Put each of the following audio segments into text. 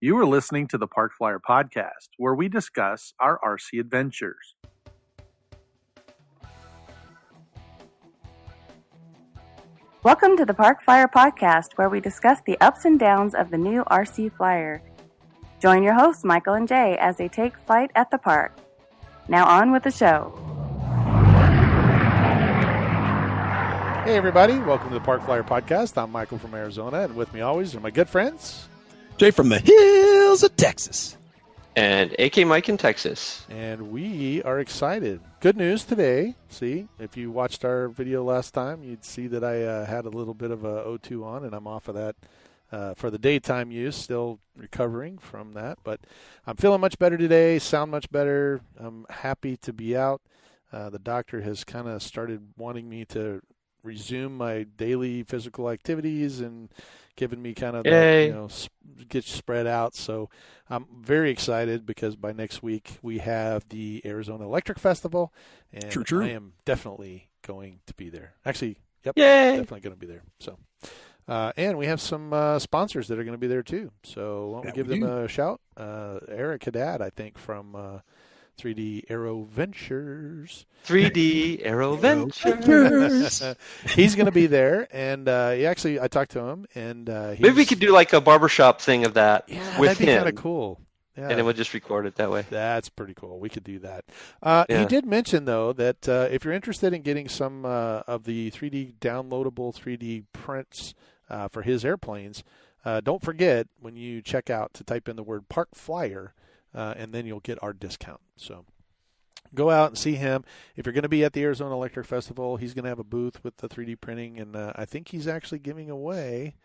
You are listening to the Park Flyer Podcast, where we discuss our RC adventures. Welcome to the Park Flyer Podcast, where we discuss the ups and downs of the new RC Flyer. Join your hosts, Michael and Jay, as they take flight at the park. Now on with the show. Hey everybody, welcome to the Park Flyer Podcast. I'm Michael from Arizona, and with me always are my good friends. Jay from the hills of Texas. And AK Mike in Texas. And we are excited. Good news today. See, if you watched our video last time, you'd see that I had a little bit of a O2 on, and I'm off of that for the daytime use, still recovering from that. But I'm feeling much better today, sound much better. I'm happy to be out. The doctor has kind of started wanting me to resume my daily physical activities and giving me kind of the, get spread out. So I'm very excited because by next week we have the Arizona Electric Festival, and True. I am definitely going to be there. Actually, yep, Yay. definitely going to be there. So, and we have some sponsors that are going to be there too. So why don't we give them a shout? Eric Haddad, I think, from 3D Aero Ventures. 3D Aero Ventures. He's going to be there, and I talked to him, and maybe we could do like a barbershop thing of that with that'd be him. kind of cool. Yeah. And then we'll just record it that way. That's pretty cool. We could do that. He did mention, though, that if you're interested in getting some of the 3D downloadable 3D prints for his airplanes, don't forget when you check out to type in the word Park Flyer, and then you'll get our discount. So go out and see him. If you're going to be at the Arizona Electric Festival, he's going to have a booth with the 3D printing, and I think he's actually giving away,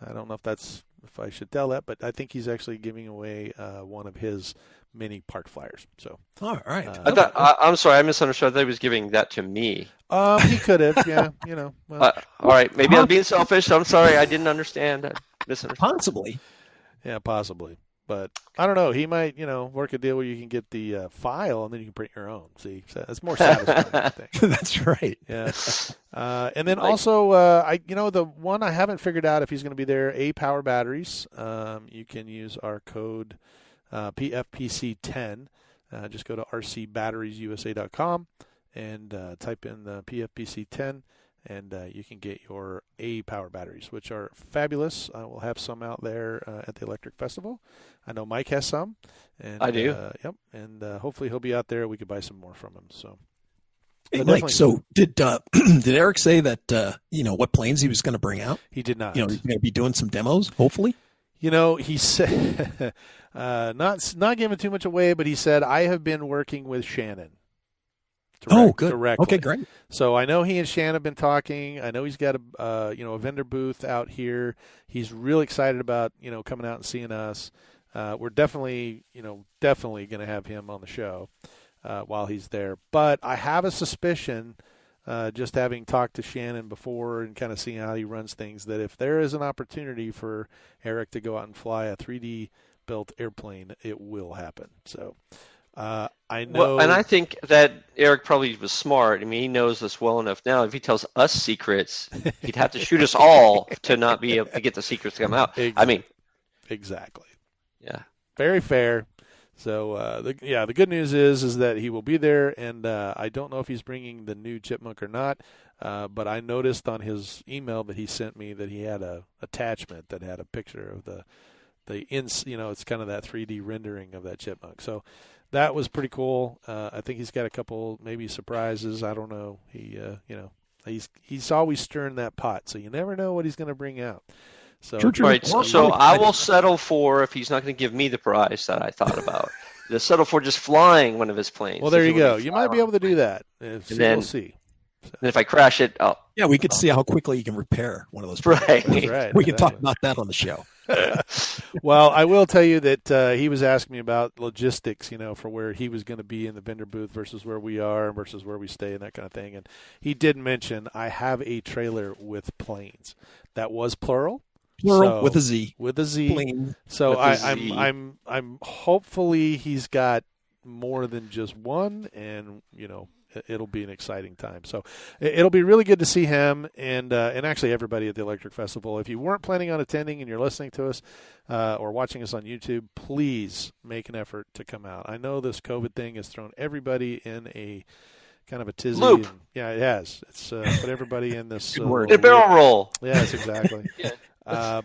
I don't know if I should tell that, but I think he's actually giving away one of his mini Park Flyers. So, all right. I'm sorry, I misunderstood. I thought he was giving that to me. He could have, yeah, Well, all right, maybe I'm being selfish. I'm sorry, I didn't understand. I misunderstood. Possibly. Yeah, possibly. But I don't know. He might, work a deal where you can get the file and then you can print your own. See, so it's more satisfying, I think. That's right. Yeah. And then also, the one I haven't figured out if he's going to be there, A Power Batteries. You can use our code PFPC10. Just go to rcbatteriesusa.com and type in the PFPC10. And you can get your A Power batteries, which are fabulous. We'll have some out there at the Electric Festival. I know Mike has some. And, I do. Yep. And hopefully he'll be out there. We could buy some more from him. So, hey, Mike, so did Eric say that, what planes he was going to bring out? He did not. He's going to be doing some demos, hopefully? He said, not giving too much away, but he said, I have been working with Shannon. Good. Directly. Okay, great. So I know he and Shannon have been talking. I know he's got a vendor booth out here. He's really excited about, coming out and seeing us. We're definitely going to have him on the show while he's there. But I have a suspicion, just having talked to Shannon before and kind of seeing how he runs things, that if there is an opportunity for Eric to go out and fly a 3D built airplane, it will happen. So. I know. Well, and I think that Eric probably was smart. I mean, he knows us well enough now. If he tells us secrets, he'd have to shoot us all to not be able to get the secrets to come out. Exactly. Yeah. Very fair. So, the good news is that he will be there, and I don't know if he's bringing the new Chipmunk or not, but I noticed on his email that he sent me that he had a attachment that had a picture of it's kind of that 3D rendering of that Chipmunk. So. That was pretty cool. I think he's got a couple maybe surprises. I don't know. He's always stirring that pot, so you never know what he's going to bring out. So True. Right. So I will settle for, if he's not going to give me the prize that I thought about, to settle for just flying one of his planes. Well, there you go. You might be able to do that. We'll see. So. And if I crash it, we could see how quickly you can repair one of those planes. Right. That's right. We can talk about that on the show. Well, I will tell you that he was asking me about logistics, for where he was going to be in the vendor booth versus where we are versus where we stay and that kind of thing. And he did mention I have a trailer with planes. That was plural. Plural with a Z. With a Z. Plane. So I'm hopefully he's got more than just one, and it'll be an exciting time. So it'll be really good to see him and actually everybody at the Electric Festival. If you weren't planning on attending and you're listening to us or watching us on YouTube, please make an effort to come out. I know this COVID thing has thrown everybody in a kind of a tizzy. Loop. Yeah, it has. It's put everybody in this a barrel roll. Yes, exactly. Yeah.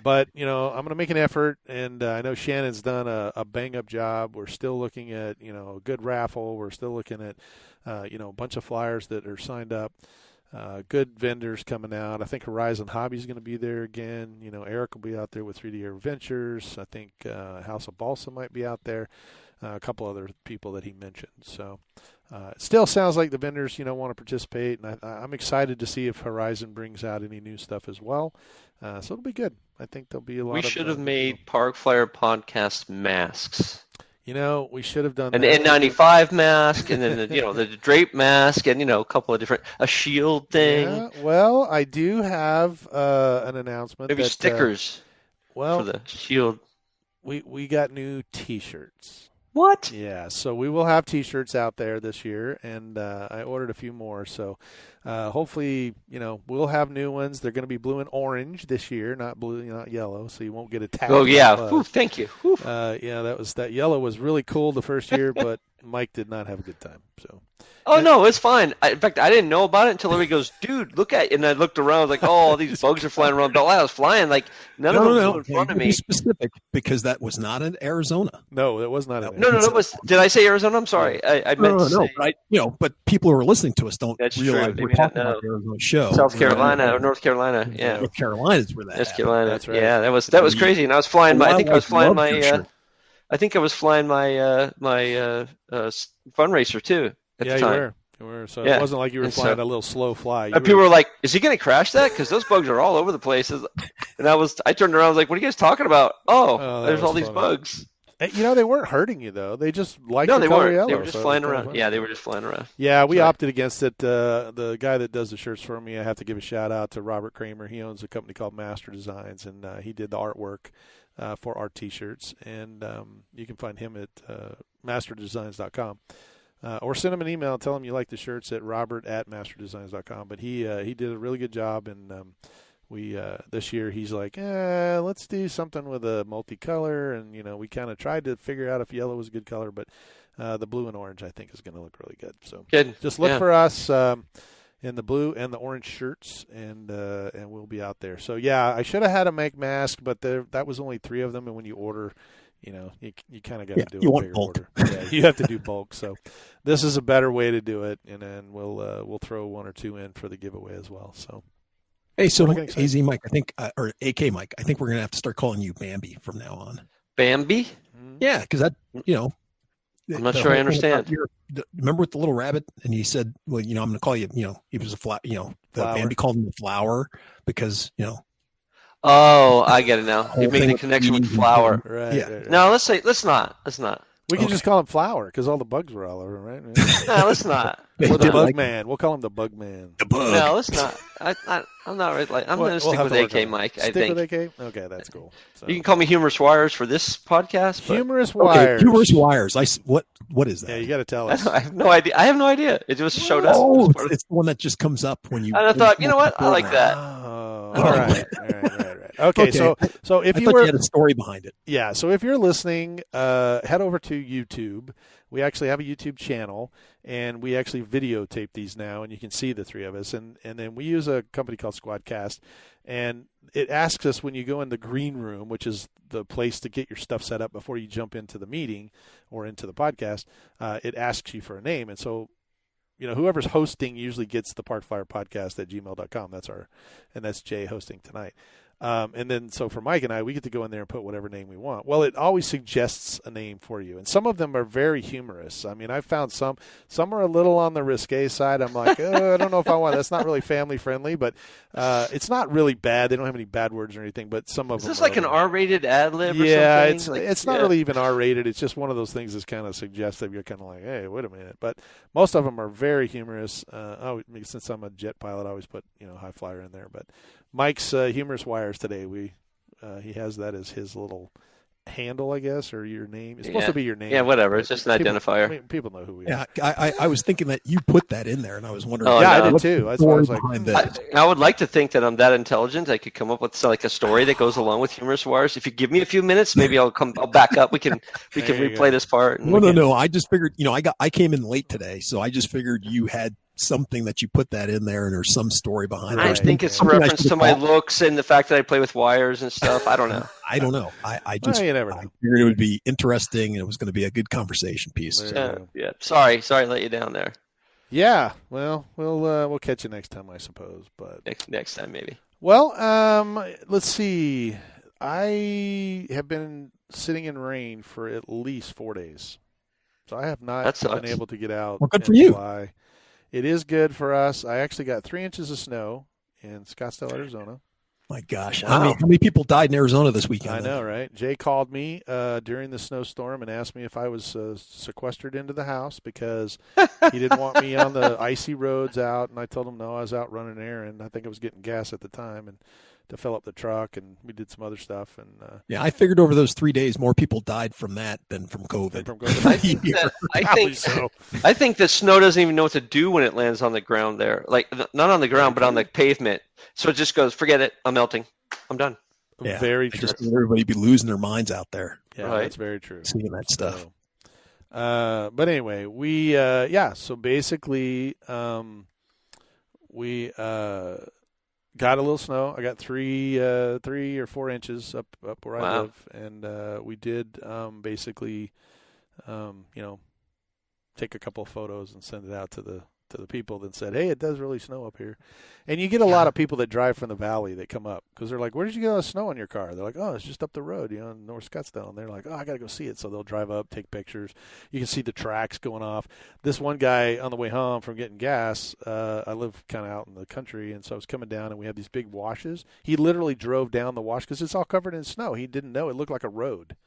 But, I'm going to make an effort, and I know Shannon's done a bang-up job. We're still looking at, a good raffle. We're still looking at, a bunch of flyers that are signed up, good vendors coming out. I think Horizon Hobby's going to be there again. Eric will be out there with 3D Air Ventures. I think House of Balsa might be out there. A couple other people that he mentioned. So it still sounds like the vendors, want to participate, and I'm excited to see if Horizon brings out any new stuff as well. So it'll be good. I think there'll be a lot. We should have made Park Flyer podcast masks. We should have done an that. N95 mask, and then the drape mask, and a couple of a shield thing. Yeah, well, I do have an announcement. Maybe stickers. For the shield. We got new T-shirts. What? Yeah, so we will have T-shirts out there this year, and I ordered a few more. So hopefully, we'll have new ones. They're going to be blue and orange this year, not blue, not yellow. So you won't get attacked. Oh yeah, Ooh, thank you. That yellow was really cool the first year, but Mike did not have a good time. So. Oh, no, it's fine. In fact, I didn't know about it until everybody goes, dude, look at it. And I looked around, I was like, oh, all these bugs are flying around. But while I was flying, none of them flew in front of me. Be specific, because that was not in Arizona. No, that was not in Arizona. No, it was. Did I say Arizona? I'm sorry. I meant to say. But people who are listening to us don't realize we're talking about the Arizona show. South Carolina or North Carolina, yeah. North Carolina is where that North Carolina, that's right. Yeah, that was crazy. And I was flying I think I was flying my fundraiser, too, at the time. You were. So it wasn't like you were flying a little slow fly. People were like, is he going to crash that? Because those bugs are all over the place. And I turned around, I was like, what are you guys talking about? Oh there's all these bugs. They weren't hurting you, though. They just liked the color weren't. yellow. They were just flying around. Yeah, they were just flying around. Yeah, we opted against it. The guy that does the shirts for me, I have to give a shout-out to Robert Kramer. He owns a company called Master Designs, and he did the artwork for our T-shirts. And you can find him at masterdesigns.com. Or send him an email and tell him you like the shirts at robert@masterdesigns.com. But he did a really good job, and we this year he's like, let's do something with a multicolor, and we kind of tried to figure out if yellow was a good color, but the blue and orange I think is going to look really good. So just look for us in the blue and the orange shirts, and we'll be out there. So I should have had a make mask, but that was only 3 of them, and when you order. You kind of got to do a bigger order. Yeah, you have to do bulk. So this is a better way to do it, and then we'll throw 1 or 2 in for the giveaway as well. So hey, so AZ Mike, I think, or AK Mike, I think we're gonna have to start calling you Bambi from now on. Bambi? Yeah, because that I'm not sure I understand. Remember with the little rabbit, and he said, "Well, I'm going to call you." He was a flower. Bambi called him the flower because Oh, I get it now. You're making the connection with flower. Right. Yeah. Right. No, let's not. We can just call him Flower because all the bugs were all over, right? No, let's not. Or the Bug Man. We'll call him the Bug Man. The bug. No, let's not. I'm not really I'm going to stick with AK Mike. I think. Stick with AK? Okay, that's cool. So. You can call me Humorous Wires for this podcast. But... Humorous Wires. Humorous Wires. What is that? Yeah, you got to tell us. I have no idea. It just showed up. Oh, it's the one that just comes up when you. And I thought, you know what? I like that. Oh, all right. Okay, so if you had a story behind it. Yeah, so if you're listening, head over to YouTube. We actually have a YouTube channel, and we actually videotape these now, and you can see the 3 of us. And then we use a company called Squadcast, and it asks us when you go in the green room, which is the place to get your stuff set up before you jump into the meeting or into the podcast, it asks you for a name. And so whoever's hosting usually gets the parkflyerpodcast@gmail.com. That's Jay hosting tonight. And then, so for Mike and I, we get to go in there and put whatever name we want. Well, it always suggests a name for you. And some of them are very humorous. I mean, I found some are a little on the risque side. I'm like, I don't know if I want, that's not really family friendly, but, it's not really bad. They don't have any bad words or anything, but some of them. Is this like an R-rated ad lib or something? Yeah, it's not really even R-rated. It's just one of those things that's kind of suggestive. You're kind of like, hey, wait a minute. But most of them are very humorous. Since I'm a jet pilot, I always put, high flyer in there, but Mike's Humorous Wires today, he has that as his little handle, I guess, or your name. It's supposed to be your name. Yeah, whatever. It's just an identifier. I mean, people know who we are. Yeah, I was thinking that you put that in there, and I was wondering. Oh, yeah, no. I did too. That's why I was like, I would like to think that I'm that intelligent. I could come up with like a story that goes along with humorous wires. If you give me a few minutes, maybe I'll back up. We can replay this part. No. I just figured, I came in late today, so I just figured you had something that you put that in there, and there's some story behind it. I think it's a reference to my looks and the fact that I play with wires and stuff. I don't know. I don't know. I just you never know. I figured it would be interesting, and it was going to be a good conversation piece. Yeah. Sorry to let you down there. Yeah. Well, we'll catch you next time, I suppose. But next time maybe. Well, let's see. I have been sitting in rain for at least 4 days, so I have not been able to get out. Well, good for you. Fly. It is good for us. I actually got 3 inches of snow in Scottsdale, Arizona. My gosh. Wow. How many people died in Arizona this weekend? I know, right? Jay called me during the snowstorm and asked me if I was sequestered into the house because he didn't want me on the icy roads out. And I told him, no, I was out running an errand. I think I was getting gas at the time and to fill up the truck, and we did some other stuff. And yeah, I figured over those 3 days more people died from that than from COVID. I think that snow doesn't even know what to do when it lands on the ground there. Like, not on the ground, but on the pavement. So it just goes, forget it. I'm melting. I'm done. Yeah, very true. Everybody be losing their minds out there. Yeah, right. That's very true. Seeing that stuff. So, but anyway, we so basically we got a little snow. I got 3 or 4 inches up where I live, and we did basically take a couple of photos and send it out to the people that said, hey, it does really snow up here. And you get a lot of people that drive from the valley that come up because they're like, where did you get all the snow on your car? They're like, oh, it's just up the road, in North Scottsdale. And they're like, oh, I got to go see it. So they'll drive up, take pictures. You can see the tracks going off. This one guy on the way home from getting gas, I live kind of out in the country, and so I was coming down, and we had these big washes. He literally drove down the wash because it's all covered in snow. He didn't know. It looked like a road.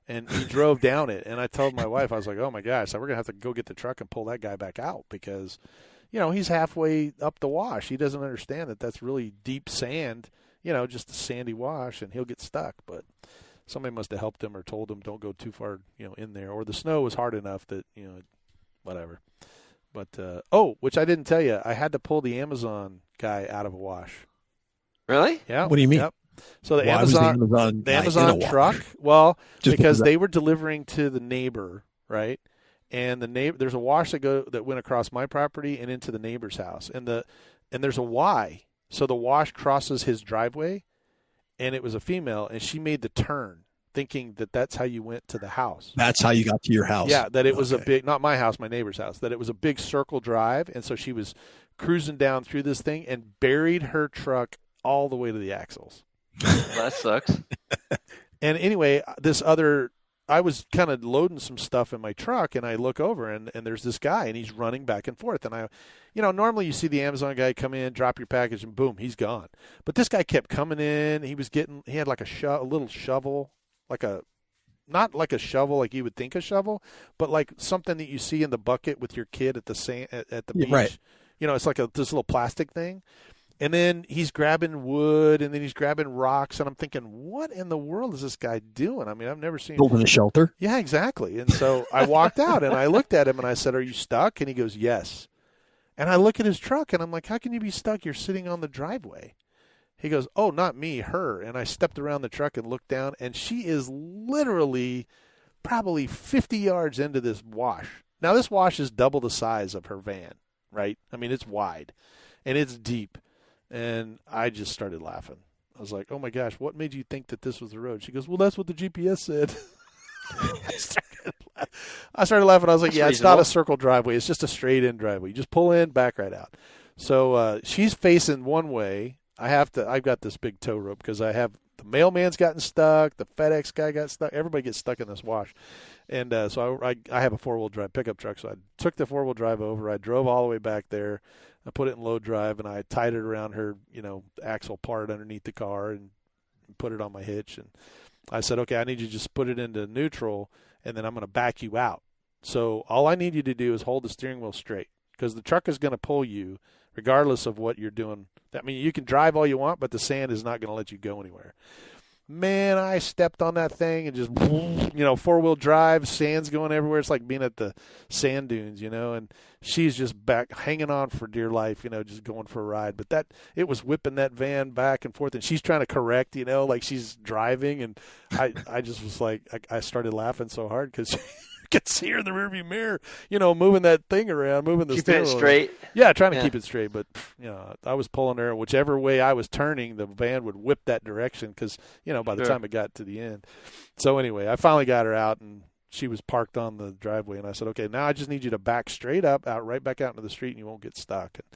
And he drove down it. And I told my wife, I was like, oh, my gosh, so we're going to have to go get the truck and pull that guy back out because – he's halfway up the wash. He doesn't understand that that's really deep sand, just a sandy wash, and he'll get stuck. But somebody must have helped him or told him don't go too far, in there. Or the snow was hard enough that, whatever. But, which I didn't tell you, I had to pull the Amazon guy out of a wash. Really? Yeah. What do you mean? Yep. So the Amazon truck, because they were delivering to the neighbor, right? And there's a wash that went across my property and into the neighbor's house, and there's a Y, so the wash crosses his driveway, and it was a female, and she made the turn, thinking that that's how you went to the house. That's how you got to your house. Yeah, that it was a big, not my house, my neighbor's house, that it was a big circle drive, and so she was cruising down through this thing and buried her truck all the way to the axles. That sucks. And anyway, I was kind of loading some stuff in my truck, and I look over, and there's this guy, and he's running back and forth. And normally you see the Amazon guy come in, drop your package, and boom, he's gone. But this guy kept coming in. He had like a little shovel, not like a shovel like you would think a shovel, but like something that you see in the bucket with your kid at the beach. Right. It's like this little plastic thing. And then he's grabbing wood, and then he's grabbing rocks, and I'm thinking, what in the world is this guy doing? I mean, I've never seen building a shelter. Yeah, exactly. And so I walked out, and I looked at him, and I said, "Are you stuck?" And he goes, "Yes." And I look at his truck, and I'm like, "How can you be stuck? You're sitting on the driveway." He goes, "Oh, not me, her." And I stepped around the truck and looked down, and she is literally probably 50 yards into this wash. Now, this wash is double the size of her van, right? I mean, it's wide, and it's deep. And I just started laughing. I was like, oh, my gosh, what made you think that this was the road? She goes, well, that's what the GPS said. I started laughing. I was like, it's not a circle driveway. It's just a straight-in driveway. You just pull in, back right out. So she's facing one way. I've got this big tow rope because I have the mailman's gotten stuck. The FedEx guy got stuck. Everybody gets stuck in this wash. And so I have a four-wheel drive pickup truck. So I took the four-wheel drive over. I drove all the way back there. I put it in low drive, and I tied it around her, axle part underneath the car and put it on my hitch. And I said, okay, I need you to just put it into neutral, and then I'm going to back you out. So all I need you to do is hold the steering wheel straight because the truck is going to pull you regardless of what you're doing. I mean, you can drive all you want, but the sand is not going to let you go anywhere. Man, I stepped on that thing and just, 4-wheel drive, sand's going everywhere. It's like being at the sand dunes, and she's just back hanging on for dear life, just going for a ride. But it was whipping that van back and forth, and she's trying to correct, like she's driving. And I just was like, I started laughing so hard because could see her in the rearview mirror, moving that thing around, moving the keeping it straight. Yeah, trying to keep it straight. But, I was pulling her. Whichever way I was turning, the van would whip that direction because, by the time it got to the end. So, anyway, I finally got her out, and she was parked on the driveway. And I said, okay, now I just need you to back straight up, right back out into the street, and you won't get stuck. And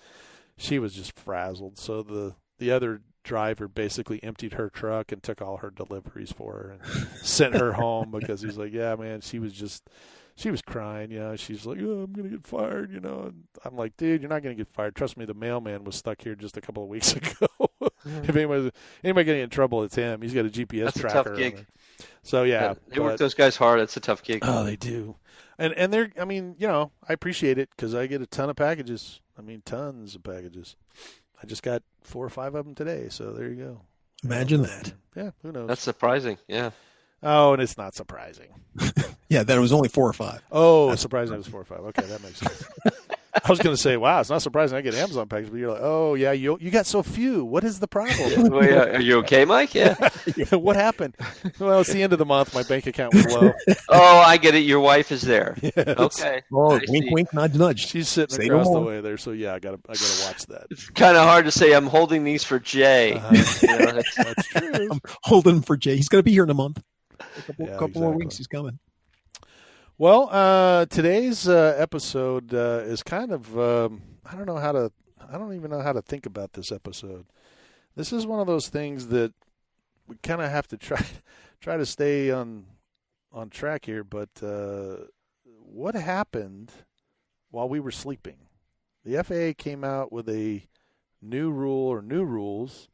she was just frazzled. So the other driver basically emptied her truck and took all her deliveries for her and sent her home because he's like, yeah, man, she was crying, she's like, oh, I'm going to get fired, and I'm like, dude, you're not going to get fired. Trust me, the mailman was stuck here just a couple of weeks ago. If anybody getting in trouble, it's him. He's got a GPS That's tracker. A tough gig. So, yeah. They work those guys hard. It's a tough gig. Oh, they do. And they're, I appreciate it because I get a ton of packages. Tons of packages. I just got 4 or 5 of them today, so there you go. Imagine that. Yeah, who knows? That's surprising, yeah. Oh, and it's not surprising. Yeah, that it was only 4 or 5. Oh, that's surprising it was 4 or 5. Okay, that makes sense. I was going to say, wow, it's not surprising I get Amazon packages, but you're like, oh, yeah, you got so few. What is the problem? Well, yeah. Are you okay, Mike? Yeah. What happened? Well, it's the end of the month. My bank account was low. Oh, I get it. Your wife is there. Yes. Okay. Oh, wink, wink, nudge, nudge. She's sitting Say across no the more. way there, so yeah, I gotta watch that. It's kind of hard to say I'm holding these for Jay. That's true. I'm holding for Jay. He's going to be here in a month. A couple more exactly. weeks. He's coming. Well, today's episode is kind of I don't even know how to think about this episode. This is one of those things that we kind of have to try to stay on track here. But what happened while we were sleeping? The FAA came out with a new rule or new rules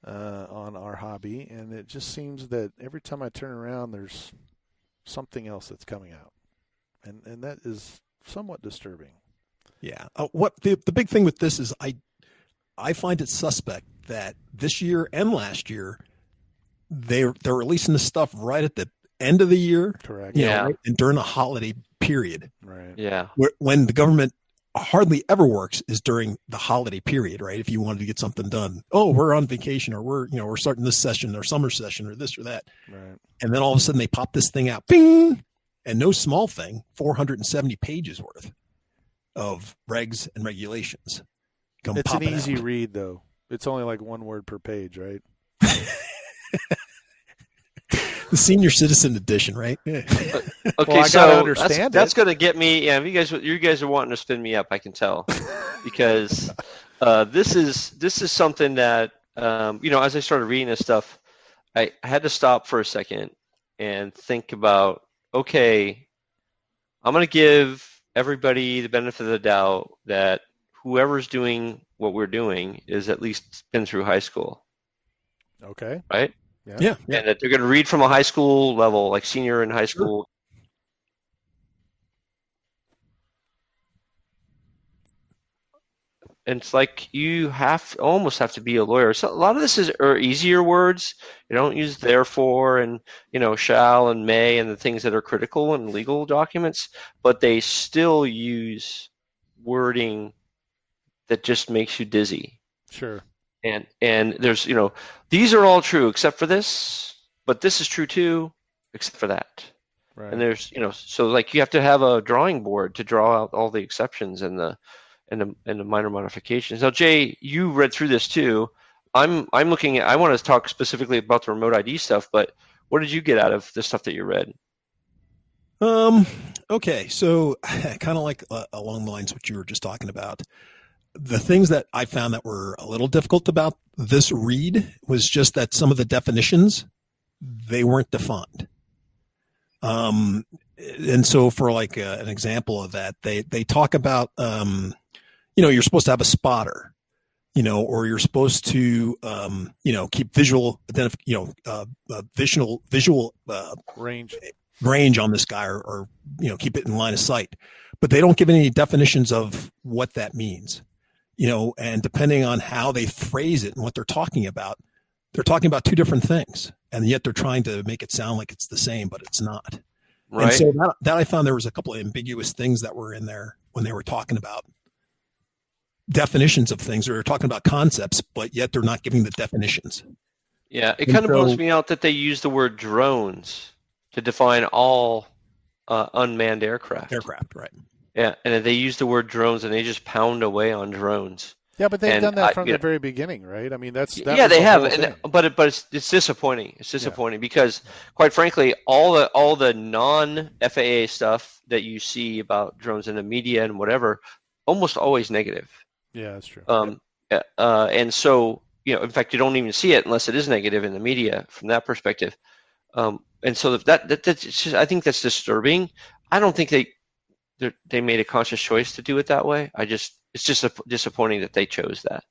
on our hobby, and it just seems that every time I turn around, there's something else that's coming out, and that is somewhat disturbing. Yeah. What the big thing with this is I find it suspect that this year and last year they're releasing the stuff right at the end of the year. Correct. Right? And during the holiday period. Right. Yeah. When the government hardly ever works is during the holiday period, right? If you wanted to get something done, we're on vacation, or we're starting this session or summer session or this or that. Right. And then all of a sudden they pop this thing out, bing, and no small thing, 470 pages worth of regs and regulations. It's an easy read, though. It's only like one word per page, right? The senior citizen edition, right? Okay, well, I so understand that's going to get me. Yeah, you guys are wanting to spin me up. I can tell, because this is something that as I started reading this stuff, I had to stop for a second and think about. Okay, I'm going to give everybody the benefit of the doubt that whoever's doing what we're doing is at least been through high school. Okay. Right? Yeah. And that they're going to read from a high school level, like senior in high school. And it's like you almost have to be a lawyer. So a lot of this are easier words. You don't use therefore and shall and may and the things that are critical in legal documents, but they still use wording that just makes you dizzy. Sure. And there's these are all true except for this, but this is true too except for that. Right. And there's so like you have to have a drawing board to draw out all the exceptions and the minor modifications. Now, Jay, you read through this too. I'm looking at. I want to talk specifically about the remote ID stuff, but what did you get out of the stuff that you read? Okay, so kind of like along the lines of what you were just talking about. The things that I found that were a little difficult about this read was just that some of the definitions, they weren't defined. And so for like an example of that, they talk about, you're supposed to have a spotter, or you're supposed to, keep visual range on this guy, or keep it in line of sight. But they don't give any definitions of what that means. And depending on how they phrase it and what they're talking about, They're talking about two different things, and yet they're trying to make it sound like it's the same, but it's not. Right. And so that I found there was a couple of ambiguous things that were in there when they were talking about definitions of things, or they're talking about concepts, but yet they're not giving the definitions. Yeah, it kind of bums me out that they use the word drones to define all unmanned aircraft. Aircraft, right. Yeah, and they use the word drones, and they just pound away on drones. Yeah, but they've done that from the very beginning, right? I mean, they have, but it's disappointing. It's disappointing because, quite frankly, all the non-FAA stuff that you see about drones in the media and whatever, almost always negative. Yeah, that's true. And so, in fact, you don't even see it unless it is negative in the media from that perspective. And so that's just, I think that's disturbing. I don't think they made a conscious choice to do it that way. It's just disappointing that they chose that.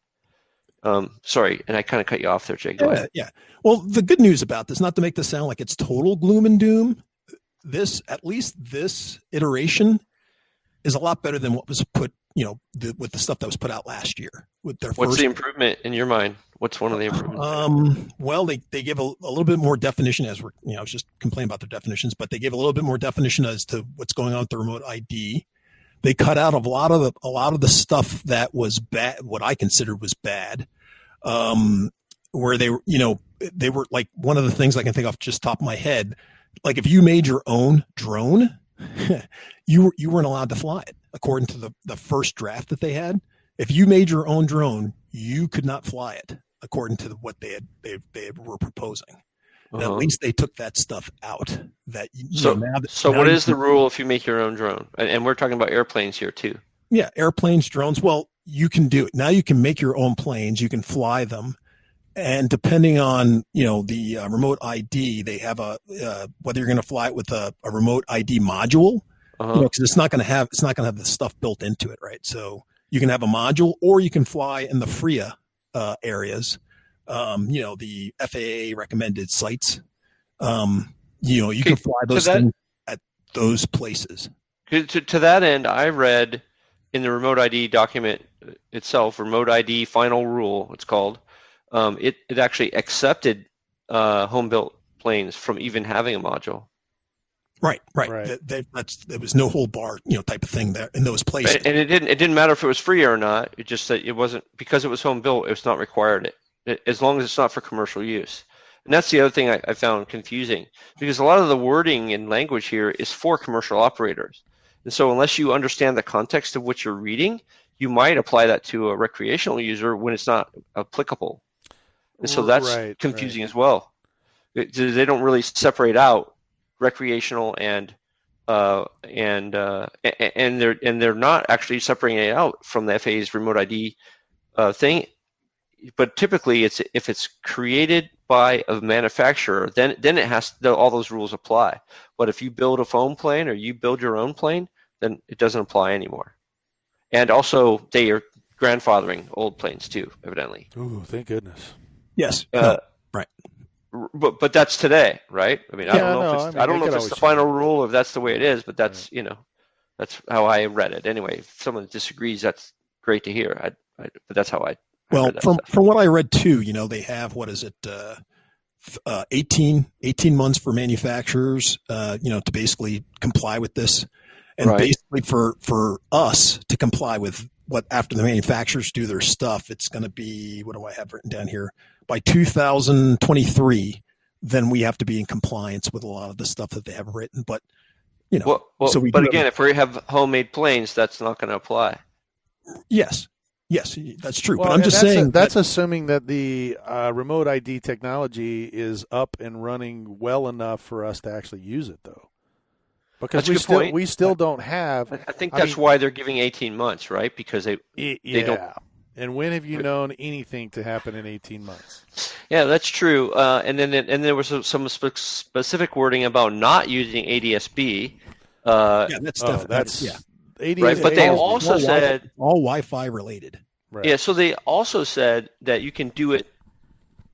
Sorry, and I kind of cut you off there, Jake. Go ahead. Yeah. Well, the good news about this, not to make this sound like it's total gloom and doom, at least this iteration is a lot better than what was put, with the stuff that was put out last year. What's the improvement in your mind? What's one of the improvements? Well, they gave a little bit more definition I was just complaining about their definitions, but they gave a little bit more definition as to what's going on with the remote ID. They cut out a lot of the stuff that was bad, what I considered was bad, where they were like, one of the things I can think off just top of my head, like if you made your own drone, you weren't allowed to fly it according to the first draft that they had. If you made your own drone, you could not fly it according to what they were proposing. And at least they took that stuff out. So what is the rule if you make your own drone? And we're talking about airplanes here too. Yeah, airplanes, drones. Well, you can do it. Now you can make your own planes. You can fly them. And depending on, the remote ID, they have whether you're going to fly it with a remote ID module, because it's not going to have the stuff built into it, right? So you can have a module, or you can fly in the FRIA areas. The FAA recommended sites. You can fly those things at those places. To that end, I read in the remote ID document itself, remote ID final rule, it's called. It actually accepted home-built planes from even having a module. Right. There was no whole bar, type of thing there in those places. And it didn't matter if it was free or not. It just said it wasn't, because it was home-built. It's not required as long as it's not for commercial use. And that's the other thing I found confusing, because a lot of the wording and language here is for commercial operators. And so unless you understand the context of what you're reading, you might apply that to a recreational user when it's not applicable. And so that's confusing as well. They don't really separate out recreational and they're not actually separating it out from the FAA's remote ID thing. But typically, if it's created by a manufacturer, then it has all those rules apply. But if you build a foam plane or you build your own plane, then it doesn't apply anymore. And also, they are grandfathering old planes too, evidently. Ooh, thank goodness. Yes. Right. But that's today, right? I mean, I don't know if it's the final rule, if that's the way it is, but that's that's how I read it. Anyway, if someone disagrees, that's great to hear. But that's how I. Well, from what I read too, they have, 18 months for manufacturers, to basically comply with this, and basically for us to comply with what after the manufacturers do their stuff, it's going to be, what do I have written down here? By 2023, then we have to be in compliance with a lot of the stuff that they have written. But if we have homemade planes, that's not going to apply. Yes, that's true. But I'm just saying that's assuming that the remote ID technology is up and running well enough for us to actually use it, though. Because we still don't have. I think that's why they're giving 18 months, right? Because they don't. And when have you known anything to happen in 18 months? Yeah, that's true. And there was some specific wording about not using ADS-B. That's ADS, right. But they also said all Wi-Fi related. Right. Yeah, so they also said that you can do it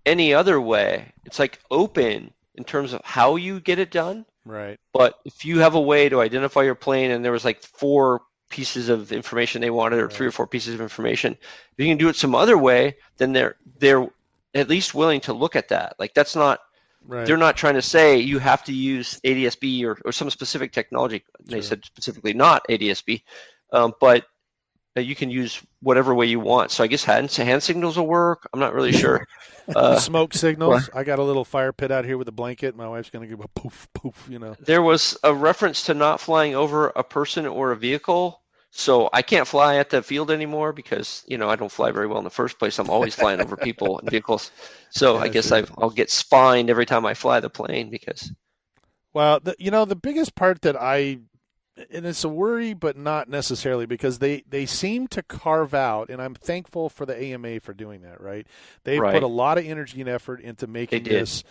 any other way. It's like open in terms of how you get it done. Right. But if you have a way to identify your plane, and there was like 4 pieces of information they wanted, or 3 or 4 pieces of information, if you can do it some other way, then at least willing to look at that. Like that's not. Right. They're not trying to say you have to use ADS-B or some specific technology. They said specifically not ADS-B, but you can use whatever way you want. So I guess hand signals will work. I'm not really sure. Smoke signals. I got a little fire pit out here with a blanket. My wife's going to give a poof, poof, There was a reference to not flying over a person or a vehicle. So I can't fly at the field anymore because, I don't fly very well in the first place. I'm always flying over people and vehicles. So I guess I'll get spined every time I fly the plane because. Well, the biggest part that and it's a worry, but not necessarily, because they seem to carve out, and I'm thankful for the AMA for doing that, right? They've put a lot of energy and effort into making this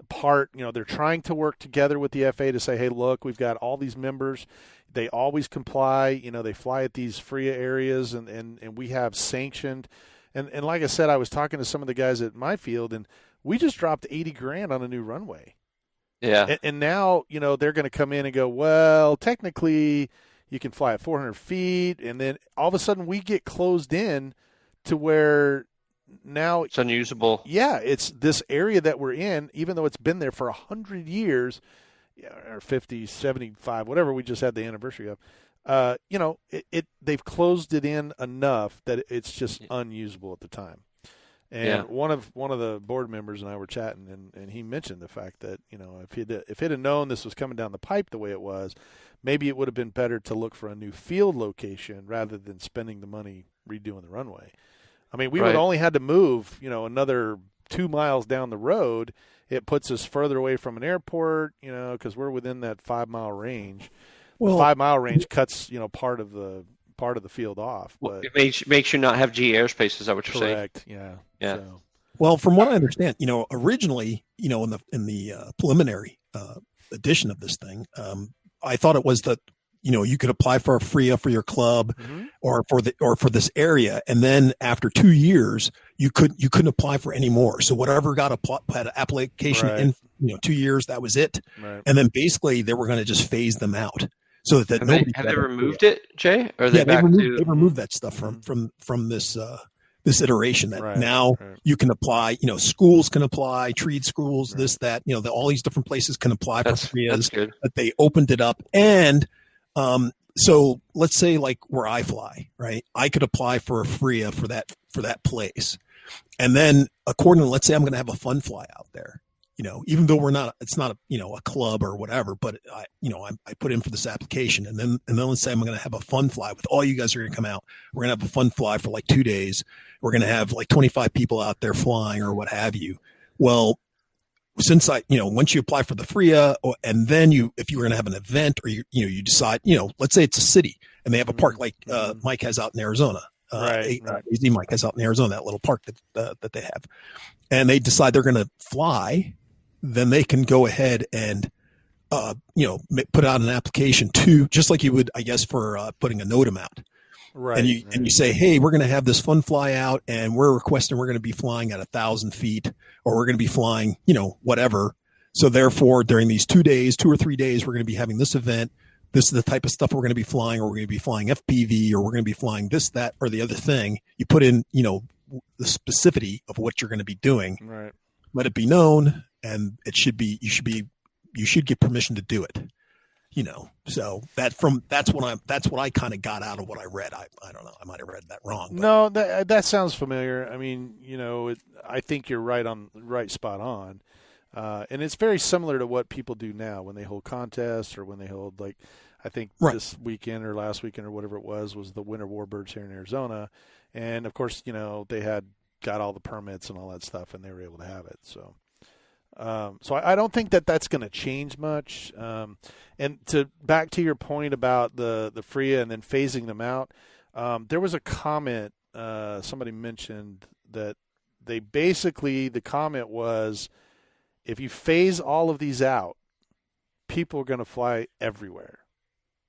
part. They're trying to work together with the FAA to say, hey, look, we've got all these members. They always comply. They fly at these FRIA areas, and we have sanctioned. And like I said, I was talking to some of the guys at my field, and we just dropped $80,000 on a new runway. Yeah. And now, they're going to come in and go, well, technically you can fly at 400 feet. And then all of a sudden we get closed in to where now it's unusable. Yeah. It's this area that we're in, even though it's been there for 100 years or 50, 75, whatever we just had the anniversary of, they've closed it in enough that it's just unusable at the time. And one of the board members and I were chatting, and he mentioned the fact that if he'd have known this was coming down the pipe the way it was, maybe it would have been better to look for a new field location rather than spending the money redoing the runway. I mean, we would only had to move another 2 miles down the road. It puts us further away from an airport, because we're within that 5 mile range. Well, the 5 mile range cuts part of the field off. But it makes you not have GE airspace. Is that what you're saying? Correct. Yeah. So. Well, from what I understand, originally, in the preliminary edition of this thing, I thought it was that you could apply for a FRIA for your club or for this area, and then after 2 years, you couldn't apply for any more. So whatever had an application in 2 years, that was it. Right. And then basically they were going to just phase them out. So that nobody have they removed it, Jay? Or are they they removed that stuff from this iteration that now you can apply. Schools can apply, trade schools, this, that. All these different places can apply for FRIAs. That's good. But they opened it up, and so let's say like where I fly, right? I could apply for a FRIA for that place, and then accordingly, let's say I'm going to have a fun fly out there. Even though it's not a club or whatever, but I put in for this application, and then let's say I'm going to have a fun fly with all you guys are going to come out. We're going to have a fun fly for like 2 days. We're going to have like 25 people out there flying or what have you. Well, since once you apply for the FRIA, and then if you were going to have an event, or you decide, let's say it's a city and they have a park like Mike has out in Arizona. AZ Mike has out in Arizona, that little park that they have, and they decide they're going to fly. Then they can go ahead and, put out an application just like you would, I guess, for putting a NOTAM out. Right. And you say, hey, we're going to have this fun fly out, and we're going to be flying at 1,000 feet, or we're going to be flying, whatever. So therefore, during these 2 or 3 days, we're going to be having this event. This is the type of stuff we're going to be flying, or we're going to be flying FPV, or we're going to be flying this, that, or the other thing. You put in, the specificity of what you're going to be doing. Right. Let it be known. And you should get permission to do it, so that's what I kind of got out of what I read. I don't know. I might've read that wrong. But. No, that sounds familiar. I mean, I think you're right spot on. And it's very similar to what people do now when they hold contests, or when they hold, like, I think this weekend or last weekend or whatever it was the Winter Warbirds here in Arizona. And of course, they had got all the permits and all that stuff, and they were able to have it. So I don't think that's going to change much. And back to your point about the FRIA and then phasing them out, there was a comment somebody mentioned that the comment was, if you phase all of these out, people are going to fly everywhere,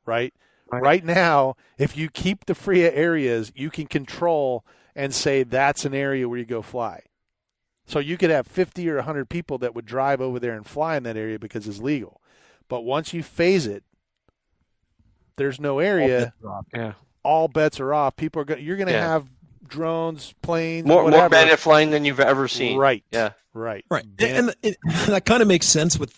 right? Right now, if you keep the FRIA areas, you can control and say that's an area where you go fly. So you could have 50 or 100 people that would drive over there and fly in that area because it's legal. But once you phase it, there's no area. Yeah. All bets are off. You're going to have drones, planes, more whatever. bandit flying than you've ever seen. Right. Yeah. Right. And that kind of makes sense with,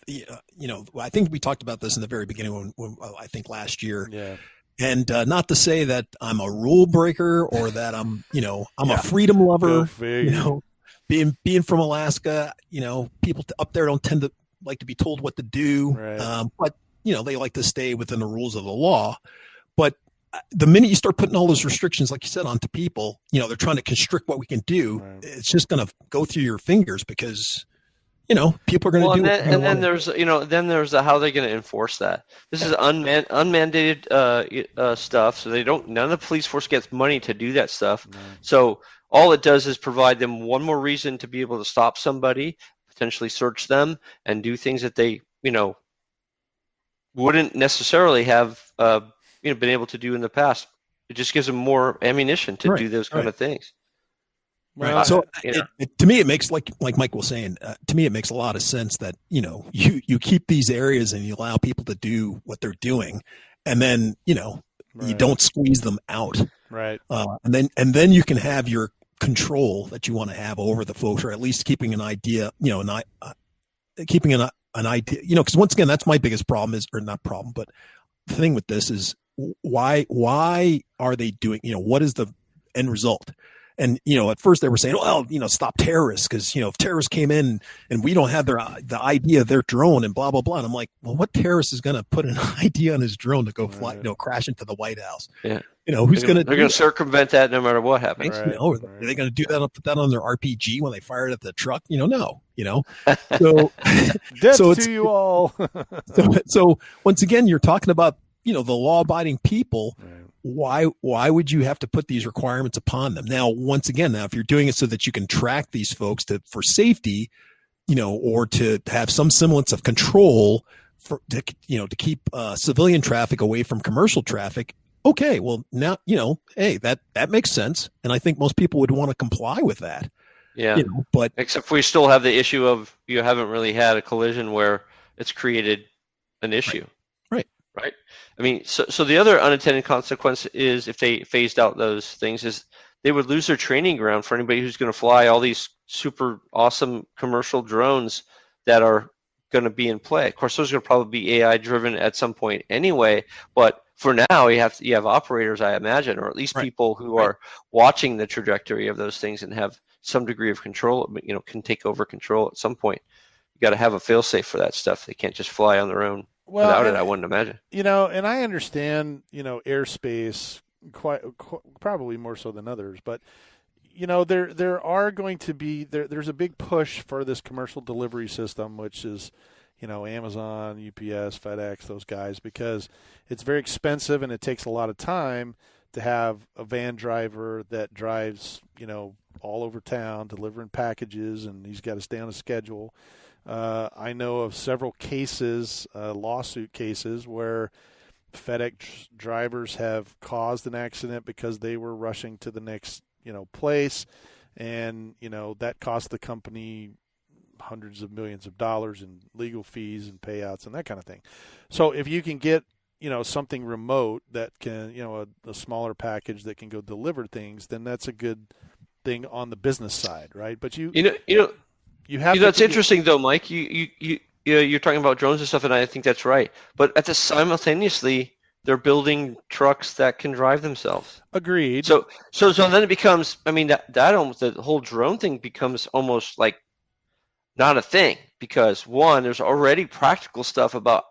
I think we talked about this in the very beginning when I think last year. Yeah. And not to say that I'm a rule breaker or that I'm a freedom lover. Being from Alaska, people up there don't tend to like to be told what to do. Right. But they like to stay within the rules of the law. But the minute you start putting all those restrictions, like you said, onto people, they're trying to constrict what we can do. Right. It's just going to go through your fingers because, people are going to do. And then there's how they're going to enforce that. This is unmandated stuff, so none of the police force gets money to do that stuff. No. So all it does is provide them one more reason to be able to stop somebody, potentially search them, and do things that they, wouldn't necessarily have been able to do in the past. It just gives them more ammunition to do those kind of things. Right. So to me, it makes like Mike was saying. To me, it makes a lot of sense that you keep these areas and you allow people to do what they're doing, and then you don't squeeze them out. Right. And then you can have your control that you want to have over the folks, or at least keeping an idea. Keeping an idea. Because once again, that's my biggest problem but the thing with this is why are they doing? What is the end result? And, at first they were saying, well, stop terrorists because, if terrorists came in and we don't have the idea of their drone and blah, blah, blah. And I'm like, well, what terrorist is going to put an idea on his drone to go fly, crash into the White House? Yeah. Who's going to They're going to circumvent that no matter what happens. Right. Are they going to do that, put that on their RPG when they fire it at the truck? No. So, death to you all. so once again, you're talking about, the law-abiding people. Right. Why would you have to put these requirements upon them? Now, once again, if you're doing it so that you can track these folks for safety, or to have some semblance of control to keep civilian traffic away from commercial traffic. Okay, well now, hey, that makes sense. And I think most people would want to comply with that. Yeah. But except we still have the issue of you haven't really had a collision where it's created an issue. Right. I mean, so the other unintended consequence is if they phased out those things is they would lose their training ground for anybody who's going to fly all these super awesome commercial drones that are going to be in play. Of course, those are going to probably be AI driven at some point anyway. But for now, you have operators, I imagine, or at least people who are watching the trajectory of those things and have some degree of control. Can take over control at some point. You got to have a fail-safe for that stuff. They can't just fly on their own. Without it, I wouldn't imagine. And I understand, airspace quite probably more so than others, but there are going to be there's a big push for this commercial delivery system, which is Amazon, UPS, FedEx, those guys, because it's very expensive and it takes a lot of time to have a van driver that drives all over town delivering packages, and he's got to stay on a schedule. I know of several cases, lawsuit cases, where FedEx drivers have caused an accident because they were rushing to the next, place, and that cost the company hundreds of millions of dollars in legal fees and payouts and that kind of thing. So if you can get something remote that can a smaller package that can go deliver things, then that's a good thing on the business side, right? But you have that's interesting though, Mike. You're talking about drones and stuff, and I think that's right. But simultaneously, they're building trucks that can drive themselves. Agreed. So then it becomes. I mean, that almost the whole drone thing becomes almost like not a thing because one, there's already practical stuff about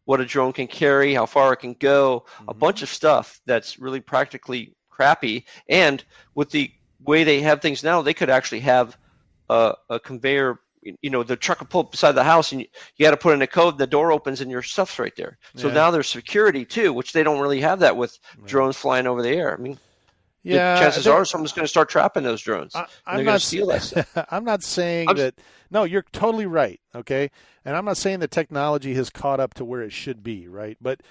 what a drone can carry, how far it can go, a bunch of stuff that's really practically crappy. And with the way they have things now, they could actually have a conveyor, the truck will pull up beside the house and you got to put in a code, the door opens and your stuff's right there. So now there's security too, which they don't really have that with drones flying over the air. I mean, chances are someone's going to start trapping those drones. They're going to steal that stuff. I'm not saying that. No, you're totally right. Okay. And I'm not saying that technology has caught up to where it should be. Right. But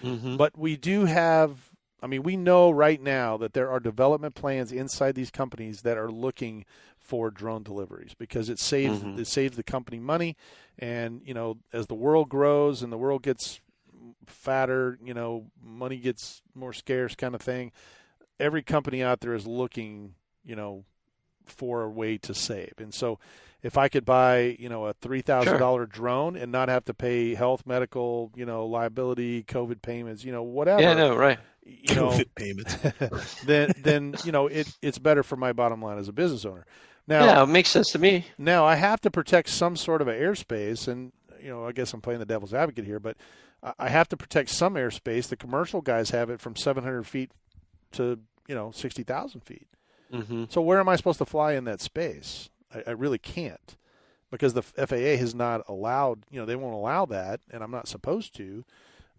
we do have, we know right now that there are development plans inside these companies that are looking for drone deliveries because it saves the company money. And, as the world grows and the world gets fatter, money gets more scarce kind of thing. every company out there is looking, for a way to save. And so if I could buy, a $3,000 drone and not have to pay health, medical, liability, COVID payments, whatever. Yeah, no, right. COVID payments. then it's better for my bottom line as a business owner. Now, yeah, it makes sense to me. Now I have to protect some sort of an airspace, and I guess I'm playing the devil's advocate here, but I have to protect some airspace. The commercial guys have it from 700 feet to 60,000 feet. Mm-hmm. So where am I supposed to fly in that space? I really can't, because the FAA has not allowed. They won't allow that, and I'm not supposed to.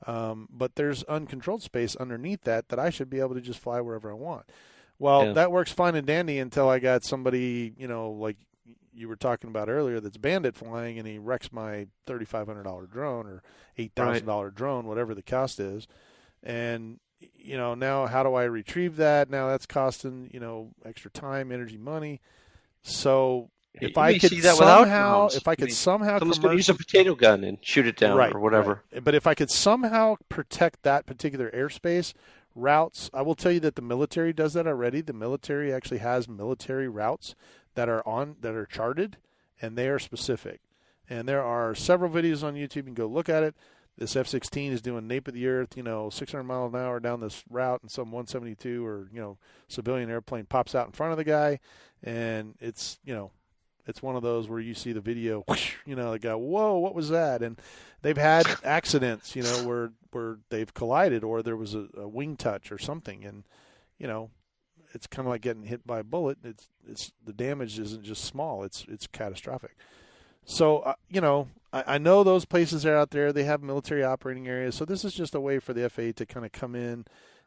But there's uncontrolled space underneath that I should be able to just fly wherever I want. Well, that works fine and dandy until I got somebody, like you were talking about earlier, that's bandit flying, and he wrecks my $3,500 drone or $8,000 drone, whatever the cost is. And, now how do I retrieve that? Now that's costing, extra time, energy, money. So if I could somehow someone's going to use a potato gun and shoot it down or whatever. Right. But if I could somehow protect that particular airspace, routes, I will tell you that the military does that already. The military actually has military routes that are charted, and they are specific. And there are several videos on YouTube. You can go look at it. This F-16 is doing nape of the earth, 600 miles an hour down this route, and some 172 or, civilian airplane pops out in front of the guy. And it's, it's one of those where you see the video, whoosh, the guy, whoa, what was that? And they've had accidents, where they've collided, or there was a wing touch or something. And, it's kind of like getting hit by a bullet. It's the damage isn't just small. It's catastrophic. So, I know those places are out there. They have military operating areas. So this is just a way for the FAA to kind of come in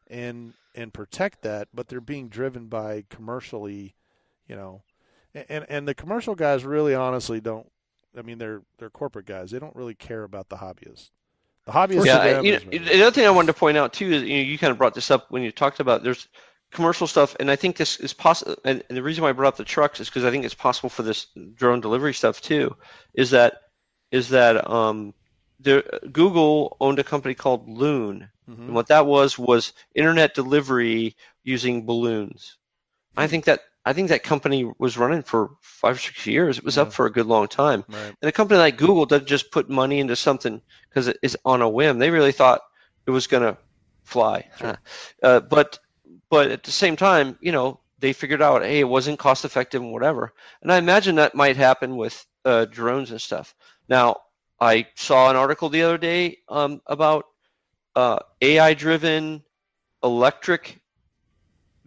and protect that, but they're being driven by commercially, and the commercial guys really honestly don't. I mean, they're corporate guys. They don't really care about the hobbyists. The hobbyists. Yeah, the other thing I wanted to point out too is you kind of brought this up when you talked about there's commercial stuff, and I think this is possible. And the reason why I brought up the trucks is because I think it's possible for this drone delivery stuff too. Is that Google owned a company called Loon, and what that was internet delivery using balloons. I think that company was running for 5 or 6 years. It was up for a good long time. Right. And a company like Google doesn't just put money into something because it is on a whim. They really thought it was going to fly. Sure. But at the same time, they figured out, hey, it wasn't cost effective and whatever. And I imagine that might happen with drones and stuff. Now, I saw an article the other day about AI-driven electric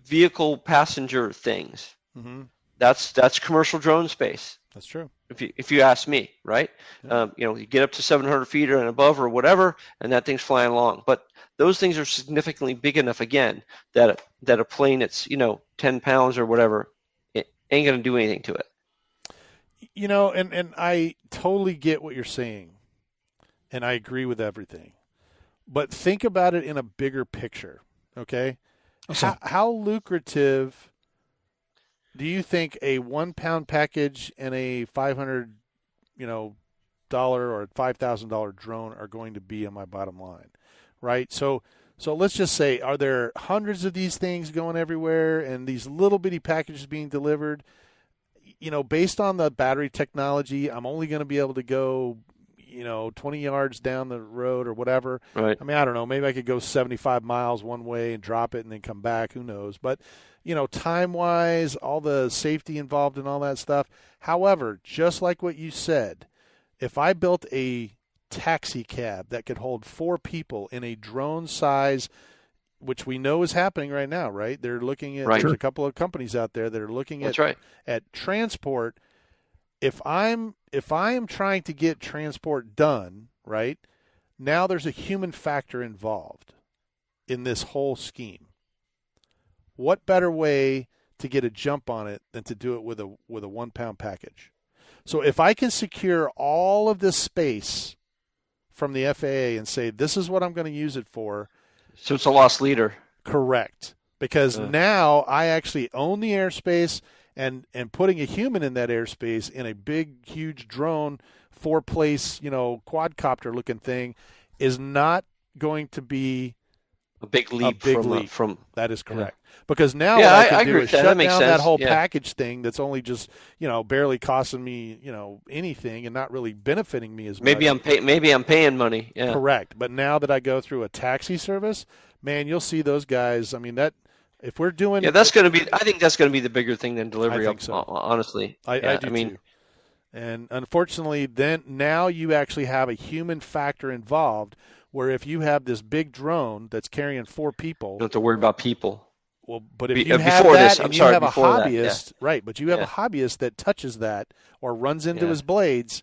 vehicle passenger things. Mm-hmm. That's commercial drone space. That's true. If you ask me, right? Yeah. You get up to 700 feet and above or whatever, and that thing's flying along. But those things are significantly big enough, again, that a plane that's 10 pounds or whatever, it ain't going to do anything to it. And I totally get what you're saying, and I agree with everything. But think about it in a bigger picture, okay? How lucrative do you think a 1 pound package and a $500, or $5,000 drone are going to be on my bottom line, right? So let's just say, are there hundreds of these things going everywhere and these little bitty packages being delivered? Based on the battery technology, I'm only going to be able to go, 20 yards down the road or whatever. Right. I mean, I don't know. Maybe I could go 75 miles one way and drop it and then come back. Who knows? But, time-wise, all the safety involved and all that stuff. However, just like what you said, if I built a taxi cab that could hold 4 people in a drone size, which we know is happening right now, right? They're looking at, there's a couple of companies out there that are looking at transport. If I'm trying to get transport done, right, now there's a human factor involved in this whole scheme. What better way to get a jump on it than to do it with a 1 pound package? So if I can secure all of this space from the FAA and say, this is what I'm going to use it for. So it's a lost leader. Correct. Because now I actually own the airspace, and putting a human in that airspace in a big, huge drone, 4-place, quadcopter looking thing is not going to be a big leap from that is correct. Because now Yeah, what I I can agree do with is that. shut That makes down that sense. whole Yeah. package thing that's only just, barely costing me, anything and not really benefiting me as Maybe much. I'm paying money. Yeah. Correct. But now that I go through a taxi service, man, you'll see those guys. I mean, that if we're doing, Yeah, that's going to be. I think that's going to be the bigger thing than delivery. I think so. Honestly, I do too. And unfortunately, then now you actually have a human factor involved, where if you have this big drone that's carrying 4 people, you don't have to worry about people. well, but if you have that and you have a hobbyist, right? But you have a hobbyist that touches that or runs into his blades,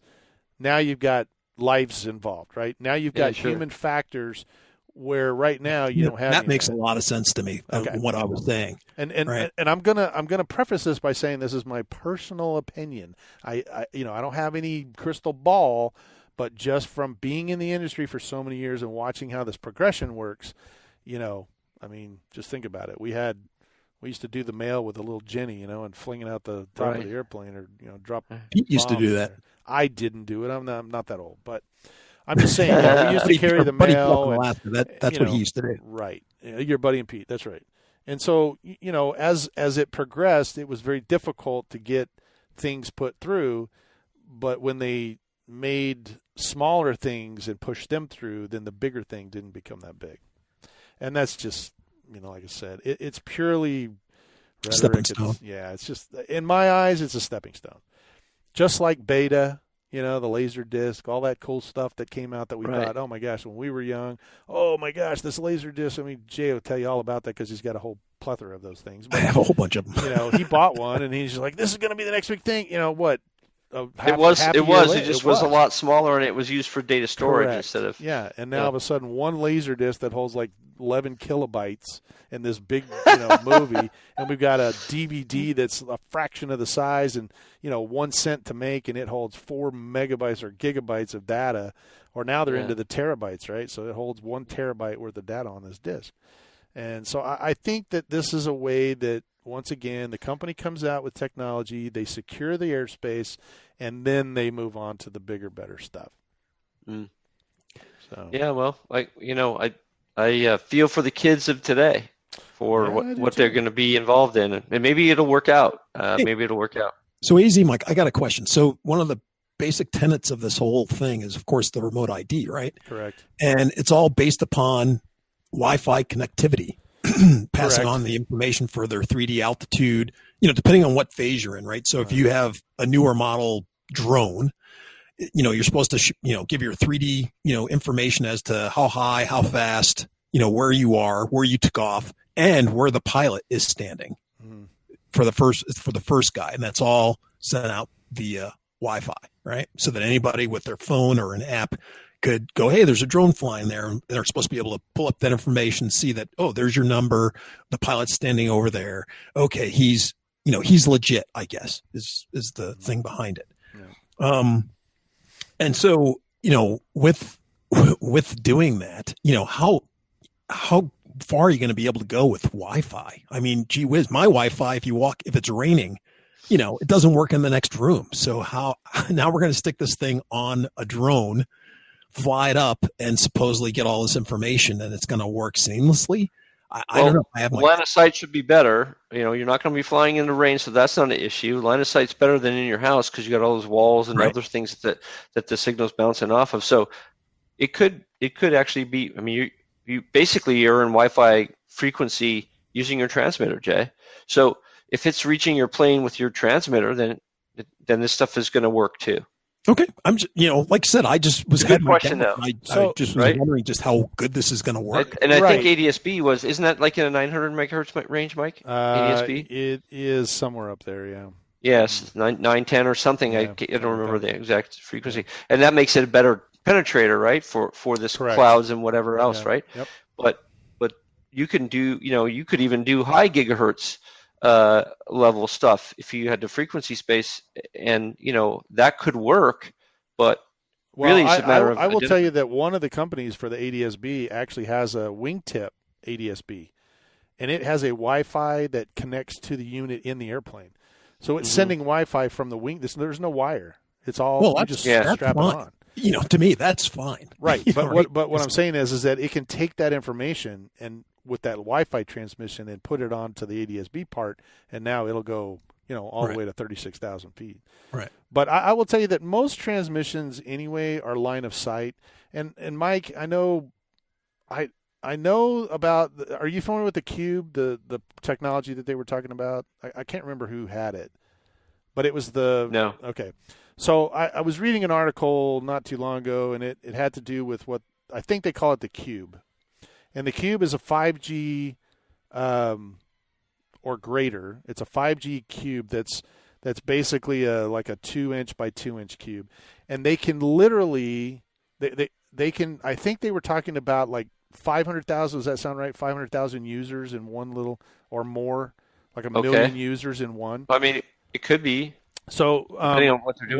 now you've got lives involved, right? Now you've got human factors. Where right now you don't have that makes a lot of sense to me. What I was saying, and I'm gonna preface this by saying this is my personal opinion. I don't have any crystal ball, but just from being in the industry for so many years and watching how this progression works, I mean, just think about it. We used to do the mail with a little Jenny, and fling it out the top of the airplane or drop. Pete used to do that. I didn't do it. I'm not that old, but. I'm just saying, we used to carry the mail. That's what he used to do. Right. Your buddy and Pete. That's right. And so, as it progressed, it was very difficult to get things put through. But when they made smaller things and pushed them through, then the bigger thing didn't become that big. And that's just, like I said, it's purely stepping stone. It's just, in my eyes, it's a stepping stone. Just like Beta. The laser disc, all that cool stuff that came out that we thought, oh, my gosh, when we were young, oh, my gosh, this laser disc. I mean, Jay will tell you all about that because he's got a whole plethora of those things. But, I have a whole bunch of them. He bought one, and he's just like, this is going to be the next big thing. What? It just was a lot smaller, and it was used for data storage instead of. Yeah, and now all of a sudden, one laser disc that holds like 11 kilobytes in this big movie, and we've got a DVD that's a fraction of the size and 1 cent to make, and it holds 4 megabytes or gigabytes of data, or now they're into the terabytes, right? So it holds 1 terabyte worth of data on this disc. And so I think that this is a way that, once again, the company comes out with technology, they secure the airspace, and then they move on to the bigger, better stuff. Mm. So. Yeah, well, I feel for the kids of today for what they're going to be involved in, and maybe it'll work out. Maybe it'll work out. So, AZ Mike, I got a question. So, one of the basic tenets of this whole thing is, of course, the remote ID, right? Correct. And it's all based upon Wi-Fi connectivity. Passing on the information for their 3D altitude, depending on what phase you're in, right? So if you have a newer model drone, you're supposed to, give your 3D, information as to how high, how fast, where you are, where you took off, and where the pilot is standing for the first guy. And that's all sent out via Wi-Fi, right? So that anybody with their phone or an app could go, hey, there's a drone flying there. And they're supposed to be able to pull up that information, see that, oh, there's your number. The pilot's standing over there. Okay, he's legit, I guess, is the thing behind it. Yeah. And so, with doing that, how far are you going to be able to go with Wi-Fi? I mean, gee whiz, my Wi-Fi, if it's raining, it doesn't work in the next room. So now we're going to stick this thing on a drone, fly it up, and supposedly get all this information, and it's going to work seamlessly. I don't know. Line of sight should be better. You're not going to be flying in the rain, so that's not an issue. Line of sight's better than in your house because you got all those walls and other things that the signal's bouncing off of. So it could actually be. I mean, you basically are in Wi-Fi frequency using your transmitter, Jay. So if it's reaching your plane with your transmitter, then this stuff is going to work too. Okay, I'm just, like I said, I just was good question though. I just was wondering just how good this is going to work. And I think ADSB isn't that like in a 900 megahertz range, Mike? ADSB? It is somewhere up there, yeah. Yes, 910 or something. Yeah, I don't remember the exact frequency, and that makes it a better penetrator, right? For this clouds and whatever else, right? Yep. But you can do, you could even do high gigahertz level stuff if you had the frequency space, and that could work, but really it's a matter of. I will tell you that one of the companies for the ADSB actually has a wingtip ADSB, and it has a Wi-Fi that connects to the unit in the airplane, so it's sending Wi-Fi from the wing. There's no wire. It's all just strap it on. To me, that's fine. Right. You But know, right? what I'm saying is that it can take that information and with that Wi-Fi transmission and put it onto the ADS-B part, and now it'll go, all the way to 36,000 feet. Right. But I will tell you that most transmissions anyway are line of sight. And Mike, I know about. Are you familiar with the Cube, the technology that they were talking about? I can't remember who had it, but it was No. Okay. So I was reading an article not too long ago, and it had to do with what I think they call it the Cube. And the Cube is a 5G or greater. It's a 5G cube that's basically like a 2-inch by 2-inch cube. And they can literally they can, I think they were talking about like 500,000, does that sound right? 500,000 users in one little, or more, like a million users in one. I mean, it could be. So depending on what they're doing.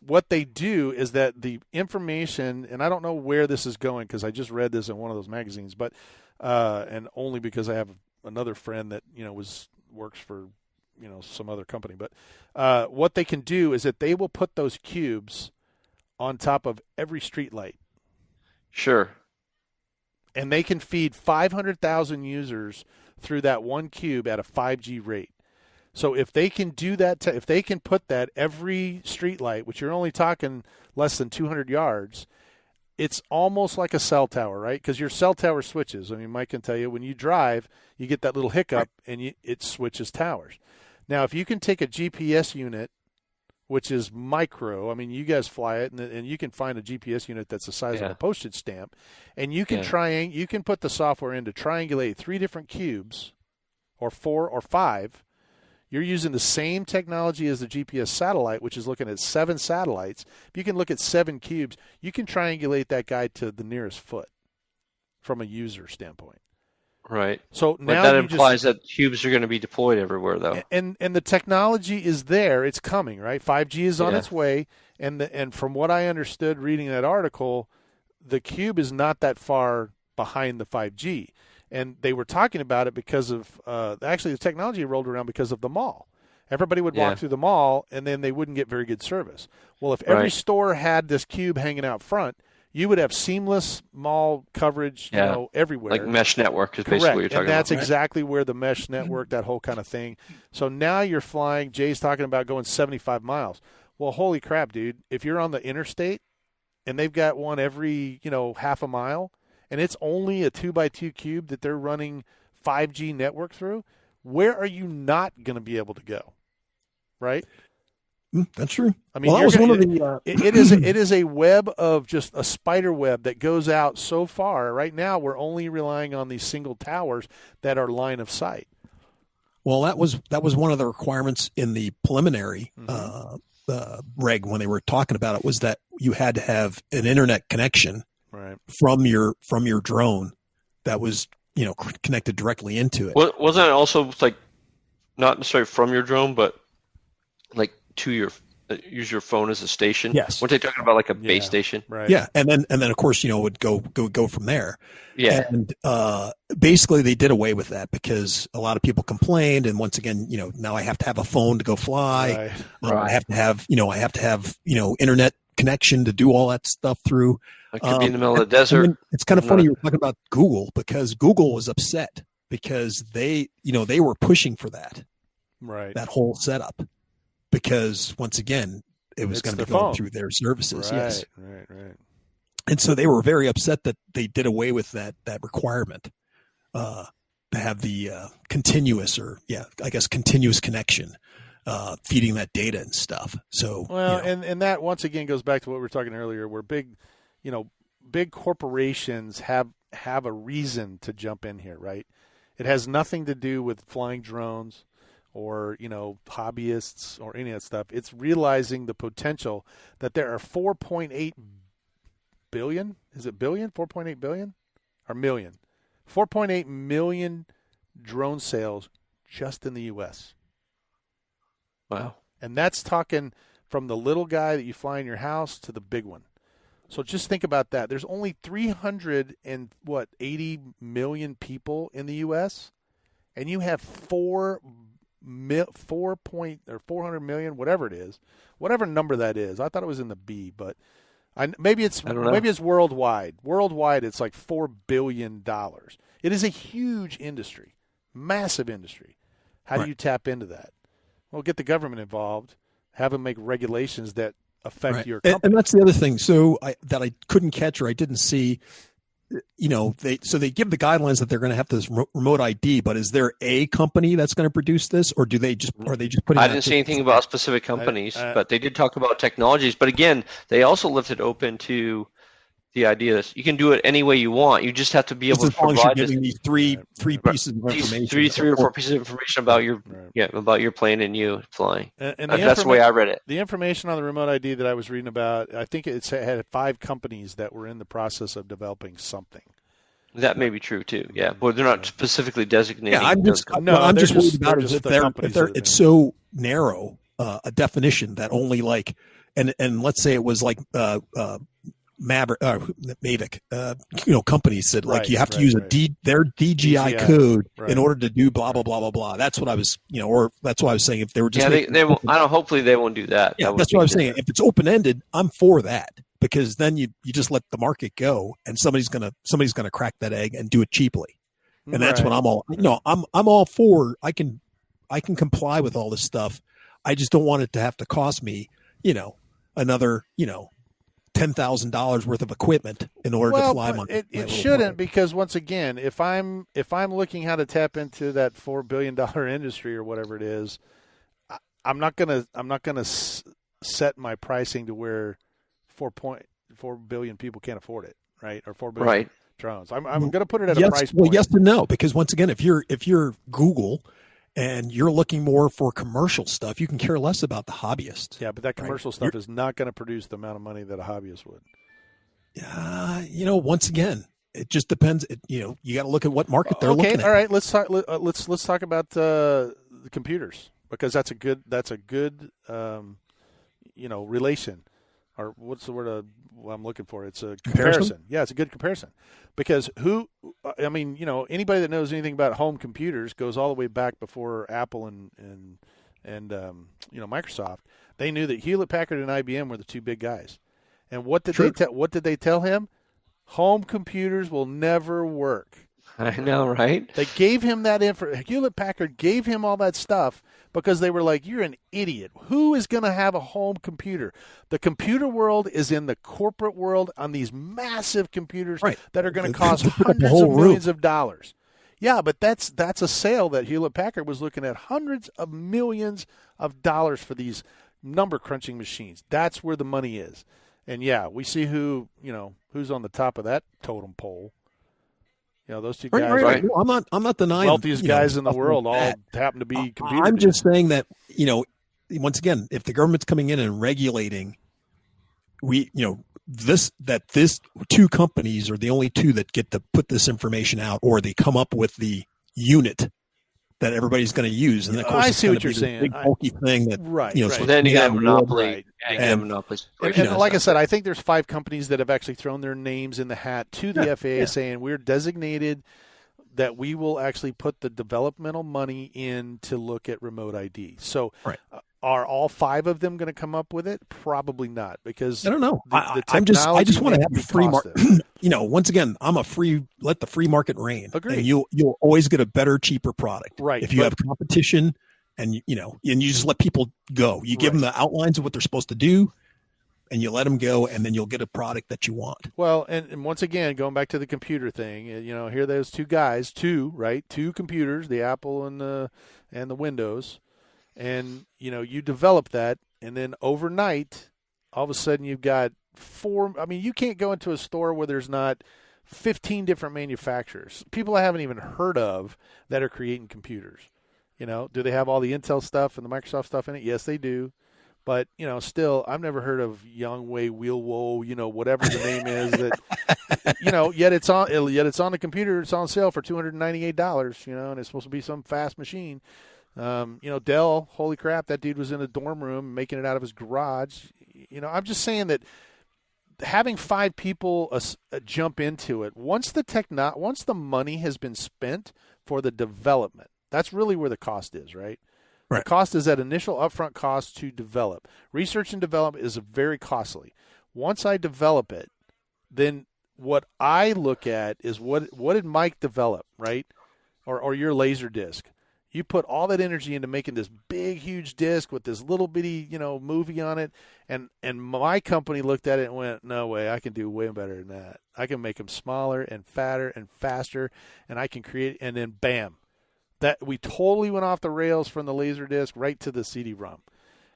what they do is that the information, and I don't know where this is going because I just read this in one of those magazines, but and only because I have another friend that works for some other company. But what they can do is that they will put those cubes on top of every street light. Sure. And they can feed 500,000 users through that one cube at a 5G rate. So if they can do that, if they can put that every street light, which you're only talking less than 200 yards, it's almost like a cell tower, right? Because your cell tower switches. I mean, Mike can tell you, when you drive, you get that little hiccup and it switches towers. Now, if you can take a GPS unit, which is micro, I mean, you guys fly it, and you can find a GPS unit that's the size of a postage stamp, and you can you can put the software in to triangulate 3 different cubes, or 4 or 5. You're using the same technology as the GPS satellite, which is looking at 7 satellites. If you can look at 7 cubes, you can triangulate that guy to the nearest foot from a user standpoint. Right. So but now that implies that cubes are going to be deployed everywhere, though. And the technology is there; it's coming, right? 5G is on its way, and from what I understood reading that article, the cube is not that far behind the 5G, and they were talking about it because of actually the technology rolled around because of the mall. Everybody would walk through the mall, and then they wouldn't get very good service. Well, if every store had this cube hanging out front, you would have seamless mall coverage, everywhere. Like mesh network is basically what you're talking and that's about. exactly where the mesh network, that whole kind of thing. So now you're flying, Jay's talking about going 75 miles. Well, holy crap, dude. If you're on the interstate and they've got one every, half a mile, and it's only a 2x2 cube that they're running 5G network through, where are you not going to be able to go? Right? That's true. I mean, that was one of the. It is a web of just a spider web that goes out so far. Right now, we're only relying on these single towers that are line of sight. Well, that was one of the requirements in the preliminary reg when they were talking about it, was that you had to have an internet connection from your drone that was connected directly into it. Wasn't it also like not necessarily from your drone, but like to your use your phone as a station? Yes. Weren't they talking about like a base station? Right. Yeah, and then of course would go from there. Yeah. And basically they did away with that because a lot of people complained, and once again, now I have to have a phone to go fly. Right. I have to have internet connection to do all that stuff through. It could be in the middle of the desert. It's kind of funny you're talking about Google, because Google was upset because they were pushing for that. Right. That whole setup. Because once again, it was going to be going through their services. Right, yes. Right. And so they were very upset that they did away with that requirement to have the continuous continuous connection, feeding that data and stuff. So and that once again goes back to what we were talking earlier, where big corporations have a reason to jump in here, right? It has nothing to do with flying drones or, hobbyists or any of that stuff. It's realizing the potential that there are 4.8 billion. Is it billion? 4.8 billion? Or million? 4.8 million drone sales just in the U.S. Wow. And that's talking from the little guy that you fly in your house to the big one. So just think about that. There's only 80 million people in the U.S., and you have 400 million, whatever it is, whatever number that is. I thought it was in the B, but Maybe it's I don't know. worldwide. Worldwide, it's like $4 billion. It is a huge industry, massive industry. How do you tap into that? Well, get the government involved, have them make regulations that affect your company. And that's the other thing. So that I couldn't catch or I didn't see. They give the guidelines that they're going to have this remote ID, but is there a company that's going to produce this, or are they just putting? I didn't see anything about specific companies, but they did talk about technologies. But again, they also left it open to the idea that you can do it any way you want. You just have to be able to provide giving these three pieces of information, three or four pieces of information about your plane and you flying. And that's the way I read it. The information on the remote ID that I was reading about, I think it had 5 companies that were in the process of developing something. That may be true too. Yeah, but they're not specifically designating. Yeah, I'm just worried about if it's so narrow a definition that only like and let's say it was like Mavic, companies said like you have to use their DGI code in order to do blah blah blah blah blah. That's what I was, or that's why I was saying if they were just they won't. I don't. Hopefully they won't do that. Yeah, that's what I was saying. If it's open ended, I'm for that because then you just let the market go and somebody's gonna crack that egg and do it cheaply, and that's what I'm all. I'm all for. I can comply with all this stuff. I just don't want it to have to cost me, another, $10,000 worth of equipment in order to fly my. It shouldn't, because once again, if I'm looking how to tap into that $4 billion industry or whatever it is, I'm not gonna set my pricing to where 4.4 billion people can't afford it, right? Or 4 billion drones. I'm gonna put it at a price point. Well, yes and no, because once again, if you're Google and you're looking more for commercial stuff, you can care less about the hobbyist. Yeah, but that commercial stuff is not going to produce the amount of money that a hobbyist would. Once again, it just depends. You got to look at what market they're looking at. All right, let's talk. Let's talk about the computers, because that's a good relation, or what's the word I'm looking for? It's a comparison. Yeah, it's a good comparison, because anybody that knows anything about home computers goes all the way back before Apple and Microsoft. They knew that Hewlett Packard and IBM were the two big guys, and what did they tell him? Home computers will never work. I know, right? They gave him that info. Hewlett Packard gave him all that stuff because they were like, "You're an idiot. Who is going to have a home computer?" The computer world is in the corporate world on these massive computers that are going to cost hundreds of millions of dollars. Yeah, but that's a sale that Hewlett Packard was looking at, hundreds of millions of dollars for these number crunching machines. That's where the money is. And yeah, we see who's on the top of that totem pole. Those two guys. Right. No, I'm not denying wealthiest guys in the world all happen to be computer. I'm just saying that once again, if the government's coming in and regulating, these 2 companies are the only 2 that get to put this information out, or they come up with the unit that everybody's going to use, and of course, I see what you're saying. Big bulky thing that So then you have monopoly. And like I said, I think there's 5 companies that have actually thrown their names in the hat to the FAA, saying we're designated that we will actually put the developmental money in to look at remote ID. So are all 5 of them going to come up with it? Probably not, because I don't know. I just want to have a free market. Once again, I'm let the free market reign. Agreed. And you'll always get a better, cheaper product. Right. If you have competition and and you just let people go. You give them the outlines of what they're supposed to do, and you let them go, and then you'll get a product that you want. Well, and once again, going back to the computer thing, here there's 2 guys, 2 computers, the Apple and the Windows, and you develop that, and then overnight, all of a sudden you've got 4. I mean, you can't go into a store where there's not 15 different manufacturers, people I haven't even heard of, that are creating computers. Do they have all the Intel stuff and the Microsoft stuff in it? Yes, they do. But, still, I've never heard of Youngway, Wheelwo, whatever the name is. That, yet it's on the computer. It's on sale for $298, and it's supposed to be some fast machine. Dell, holy crap, that dude was in a dorm room making it out of his garage. I'm just saying that having 5 people jump into it, once the money has been spent for the development, that's really where the cost is, right? The cost is that initial upfront cost to develop. Research and development is very costly. Once I develop it, then what I look at is what did Mike develop, right? Or your laser disc. You put all that energy into making this big, huge disc with this little bitty, movie on it. And my company looked at it and went, no way, I can do way better than that. I can make them smaller and fatter and faster, and I can create, and then bam. That we totally went off the rails from the laser disc right to the CD-ROM.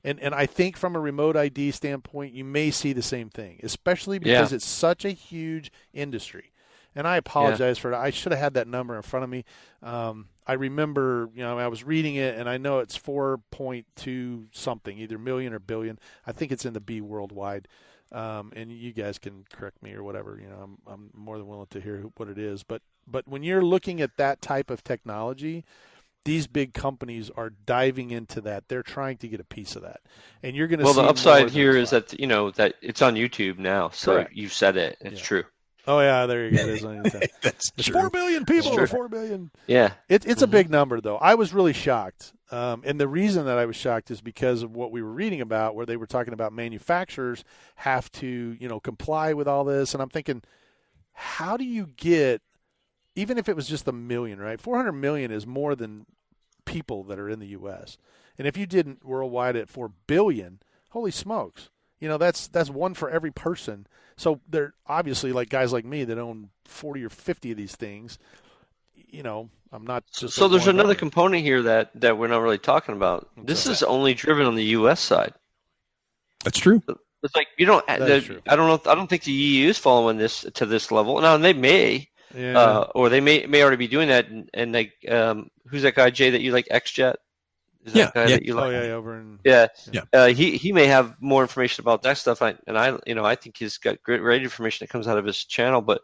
And I think from a remote ID standpoint, you may see the same thing, especially because it's such a huge industry. And I apologize for it. I should have had that number in front of me. I remember, I was reading it, and I know it's 4.2 something, either million or billion. I think it's in the B worldwide. And you guys can correct me or whatever. I'm more than willing to hear what it is. But when you're looking at that type of technology, these big companies are diving into that. They're trying to get a piece of that. And you're going to see the upside here is that, that it's on YouTube now. So Correct. you said it. It's true. Oh, yeah, there you go. It is on YouTube. That's There's true. 4 billion people. 4 billion. Yeah. It's a big number, though. I was really shocked. And the reason that I was shocked is because of what we were reading about, where they were talking about manufacturers have to, comply with all this. And I'm thinking, how do you get, even if it was just a million, right? 400 million is more than people that are in the U.S. And if you did worldwide at 4 billion, holy smokes. That's one for every person. So they're obviously like guys like me that own 40 or 50 of these things. I'm not just. So there's another component here that we're not really talking about. This is only driven on the U.S. side. That's true. It's like you don't. That is true. I don't know. I don't think the EU is following this to this level. Now they may, or they may already be doing that. And like, who's that guy Jay that you like? XJet. Is that guy that you like? Oh yeah, over in. Yeah. He may have more information about that stuff. I think he's got great information that comes out of his channel. But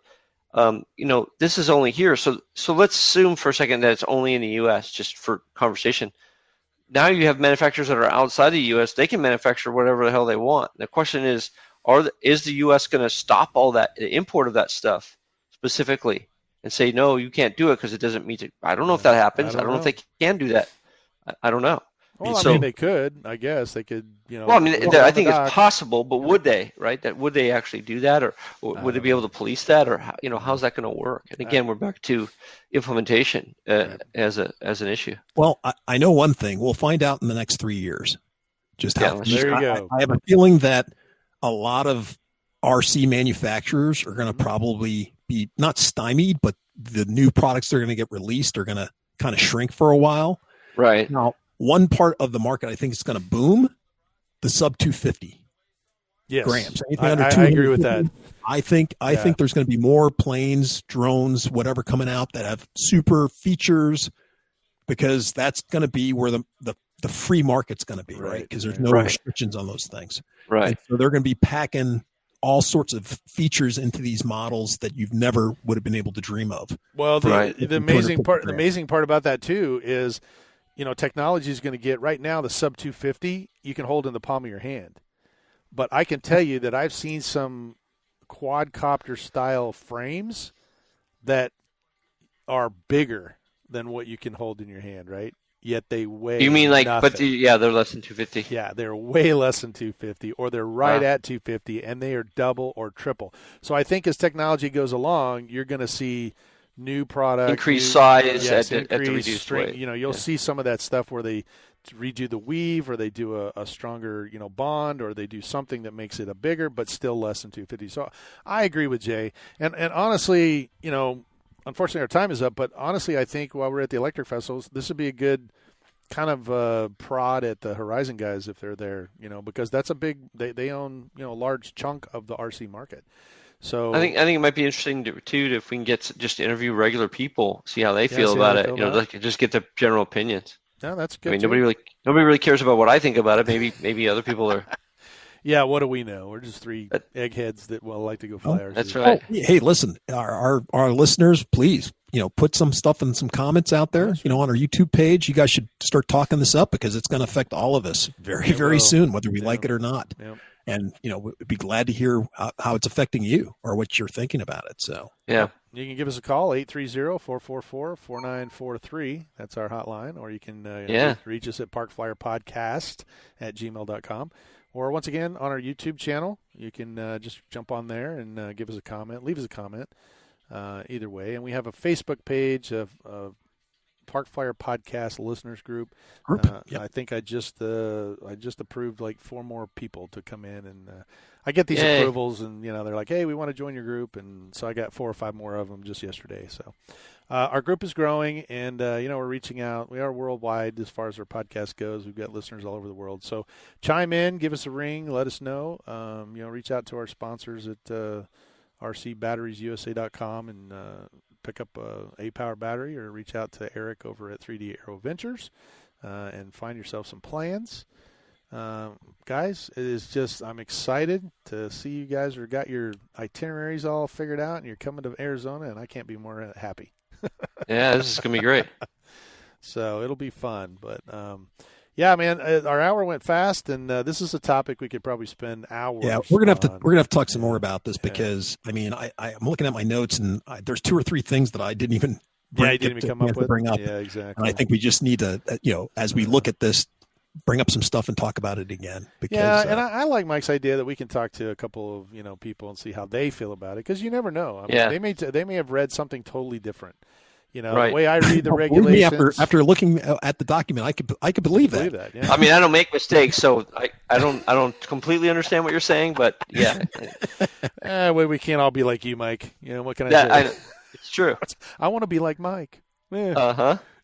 this is only here. So let's assume for a second that it's only in the U.S. just for conversation. Now you have manufacturers that are outside the U.S. They can manufacture whatever the hell they want. The question is the U.S. going to stop all that the import of that stuff specifically and say no, you can't do it because it doesn't meet it? I don't know if that happens. I don't know if they can do that. I don't know. Well, I mean, they could. I guess they could. Well, I mean, I think it's possible, but would they? Right? Would they actually do that, or would they be able to police that, or how's that going to work? And again, we're back to implementation as an issue. Well, I know one thing. We'll find out in the next 3 years. Just how. There you go. I have a feeling that a lot of RC manufacturers are going to probably be not stymied, but the new products that are going to get released are going to kind of shrink for a while. Right. Now, one part of the market I think is going to boom, the sub 250 grams. I agree with that. I think there's going to be more planes, drones, whatever coming out that have super features, because that's going to be where the free market's going to be, right? Because there's no restrictions on those things. Right. And so they're going to be packing all sorts of features into these models that you've never would have been able to dream of. Well, the amazing part about that too is, technology is going to get right now the sub 250 you can hold in the palm of your hand. But I can tell you that I've seen some quadcopter style frames that are bigger than what you can hold in your hand, right? Yet they weigh. You mean like, nothing. they're less than 250. Yeah, they're way less than 250, or they're right at 250, and they are double or triple. So I think as technology goes along, you're going to see new products, increased size at the reduced weight. You'll see some of that stuff where they redo the weave, or they do a stronger, bond, or they do something that makes it a bigger, but still less than 250. So I agree with Jay, and honestly, unfortunately, our time is up, but honestly, I think while we're at the electric festivals, this would be a good kind of prod at the Horizon guys if they're there, because that's a big, they own, a large chunk of the RC market. So I think it might be interesting too if we can get just to interview regular people, see how they feel about it. Just get the general opinions. Yeah, that's good. I mean, nobody really cares about what I think about it. Maybe other people are. Yeah, what do we know? We're just three eggheads that like to go fly RC. That's right. Hey, listen, our listeners, please, put some stuff in some comments out there, on our YouTube page. You guys should start talking this up, because it's going to affect all of us very soon, whether we like it or not. Yep. And, we'd be glad to hear how it's affecting you or what you're thinking about it. So, yeah. You can give us a call, 830-444-4943. That's our hotline. Or you can reach us at parkflyerpodcast@gmail.com. or once again on our YouTube channel. You can just jump on there and give us a comment, leave us a comment, either way. And we have a Facebook page of Park Flyer Podcast listeners group. Yep. I think I just approved like 4 more people to come in, and I get these Yay. approvals, and they're like, hey, we want to join your group, and so I got 4 or 5 more of them just yesterday. So our group is growing, and we're reaching out. We are worldwide as far as our podcast goes. We've got listeners all over the world. So chime in, give us a ring, let us know. Reach out to our sponsors at rcbatteriesusa.com and pick up a power battery, or reach out to Eric over at 3D Aero Ventures and find yourself some plans. Guys, it is just, I'm excited to see you guys got your itineraries all figured out, and you're coming to Arizona, and I can't be more happy. Yeah, this is going to be great. So it'll be fun. But, yeah, man, our hour went fast, and this is a topic we could probably spend hours. Yeah, we're gonna have to talk some more about this, because I'm looking at my notes, and there's 2 or 3 things that I didn't even come up with. Bring up. Yeah, exactly. And I think we just need to, as we look at this, bring up some stuff and talk about it again. Because, and I like Mike's idea that we can talk to a couple of people and see how they feel about it, because you never know. They may have read something totally different. Right. The way I read the regulations. After looking at the document, I could believe that. Yeah. I mean, I don't make mistakes, so I don't completely understand what you're saying, but yeah. We can't all be like you, Mike. What can I say? It's true. I want to be like Mike.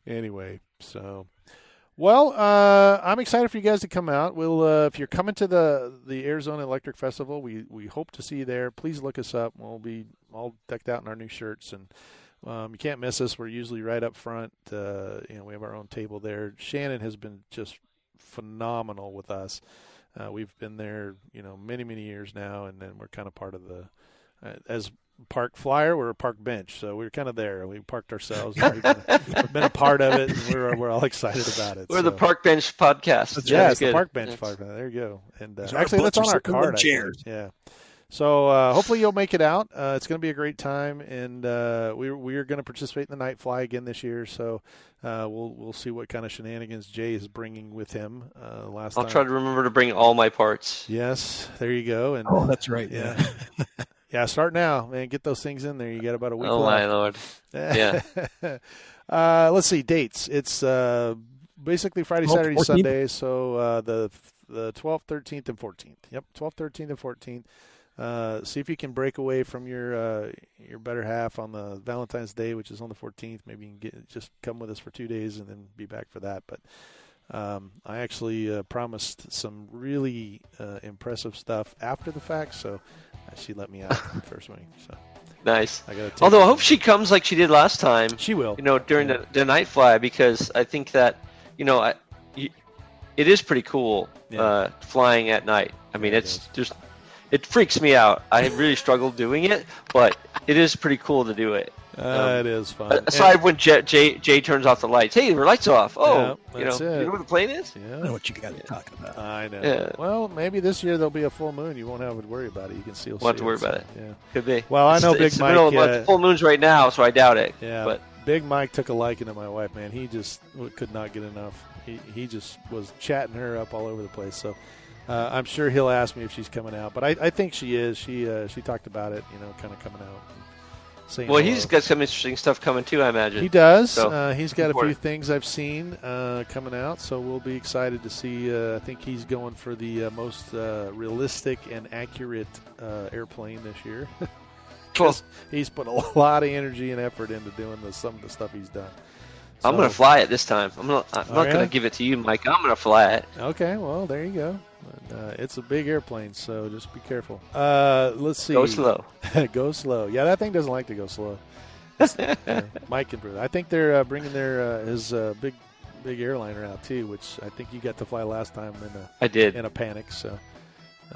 Anyway, so. Well, I'm excited for you guys to come out. We'll, if you're coming to the Arizona Electric Festival, we hope to see you there. Please look us up. We'll be all decked out in our new shirts, and you can't miss us. We're usually right up front. We have our own table there. Shannon has been just phenomenal with us. We've been there, many, many years now, and then we're kind of part of the as Park Flyer, we're a park bench, so we're kind of there. We parked ourselves. We've been a part of it, and we're all excited about it. We're the Park Bench Podcast. It's the Park Bench Podcast. There you go. And actually, that's on our card. Chairs. Yeah. So hopefully you'll make it out. It's going to be a great time, and we are going to participate in the night fly again this year. So we'll see what kind of shenanigans Jay is bringing with him. I'll try to remember to bring all my parts. Yes, there you go. And that's right. Yeah. Yeah, start now, man. Get those things in there. You got about a week left. Oh, my Lord. Yeah. Let's see, dates. It's basically Friday, Saturday, 14th? Sunday. So the 12th, 13th, and 14th. Yep, 12th, 13th, and 14th. See if you can break away from your better half on the Valentine's Day, which is on the 14th. Maybe you can just come with us for 2 days and then be back for that. But I actually promised some really impressive stuff after the fact, so she let me out first week. So nice. Although I hope she comes like she did last time. She will. During the night fly, because I think that it is pretty cool flying at night. I mean, it freaks me out. I really struggle doing it, but it is pretty cool to do it. It is fun. Aside when Jay turns off the lights. Hey, the lights off. Oh, yeah, you know where the plane is? Yeah. I know what you guys are talking about. I know. Yeah. Well, maybe this year there'll be a full moon. You won't have to worry about it. You can still see it. Won't have to worry about it. Yeah. Could be. Well, I know it's Big the middle Mike. of full moons right now, so I doubt it. Yeah. But Big Mike took a liking to my wife, man. He just could not get enough. He just was chatting her up all over the place. So I'm sure he'll ask me if she's coming out. But I think she is. She talked about it, kind of coming out. Well, he's got some interesting stuff coming too, I imagine. He does. So, he's got a few things I've seen coming out, so we'll be excited to see. I think he's going for the most realistic and accurate airplane this year. Cool. He's put a lot of energy and effort into doing some of the stuff he's done. So, I'm going to fly it this time. I'm not going to give it to you, Mike. I'm going to fly it. Okay, well, there you go. It's a big airplane, so just be careful. Let's see. Go slow. Go slow. Yeah, that thing doesn't like to go slow. Mike can prove it. I think they're bringing his big airliner out too, which I think you got to fly last time I did. In a panic. So.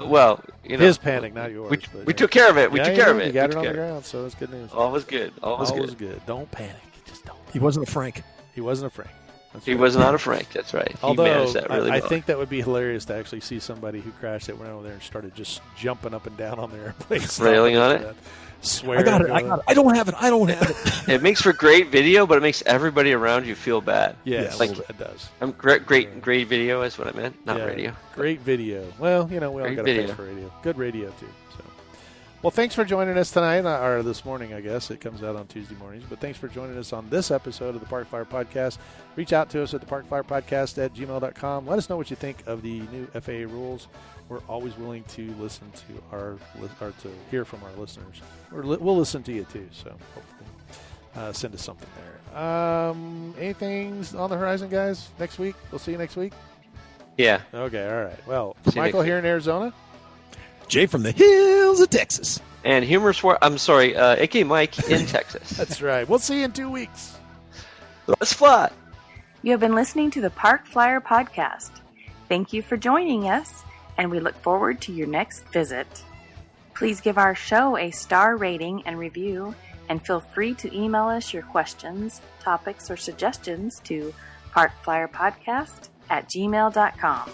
Well, his panic, not yours. We took care of it. We took care of it. You got it on the ground, so it's good news. All was good. All was good. Don't panic. Just don't. He wasn't a Frank. He wasn't a Frank. He was not a Frank. That's right. He Although managed that really I well. think that would be hilarious to actually see somebody who crashed it, went over there and started just jumping up and down on their airplane, railing on it. Swear, I got it. I don't have it. It makes for great video, but it makes everybody around you feel bad. Yeah, like, it does. Great video is what I meant, not radio. Great video. Well, we all got a face for radio. Good radio too. So, well, thanks for joining us tonight, or this morning, I guess. It comes out on Tuesday mornings. But thanks for joining us on this episode of the Park Flyer Podcast. Reach out to us at the parkflyerpodcast@gmail.com. Let us know what you think of the new FAA rules. We're always willing to listen to to hear from our listeners. We'll listen to you too. So hopefully, send us something there. Anything on the horizon, guys? Next week, we'll see you next week. Yeah. Okay. All right. Well, see Michael here in Arizona. Jay from the hills of Texas. And AK Mike in Texas. That's right. We'll see you in 2 weeks. Let's fly. You have been listening to the Park Flyer Podcast. Thank you for joining us, and we look forward to your next visit. Please give our show a star rating and review, and feel free to email us your questions, topics, or suggestions to parkflyerpodcast@gmail.com.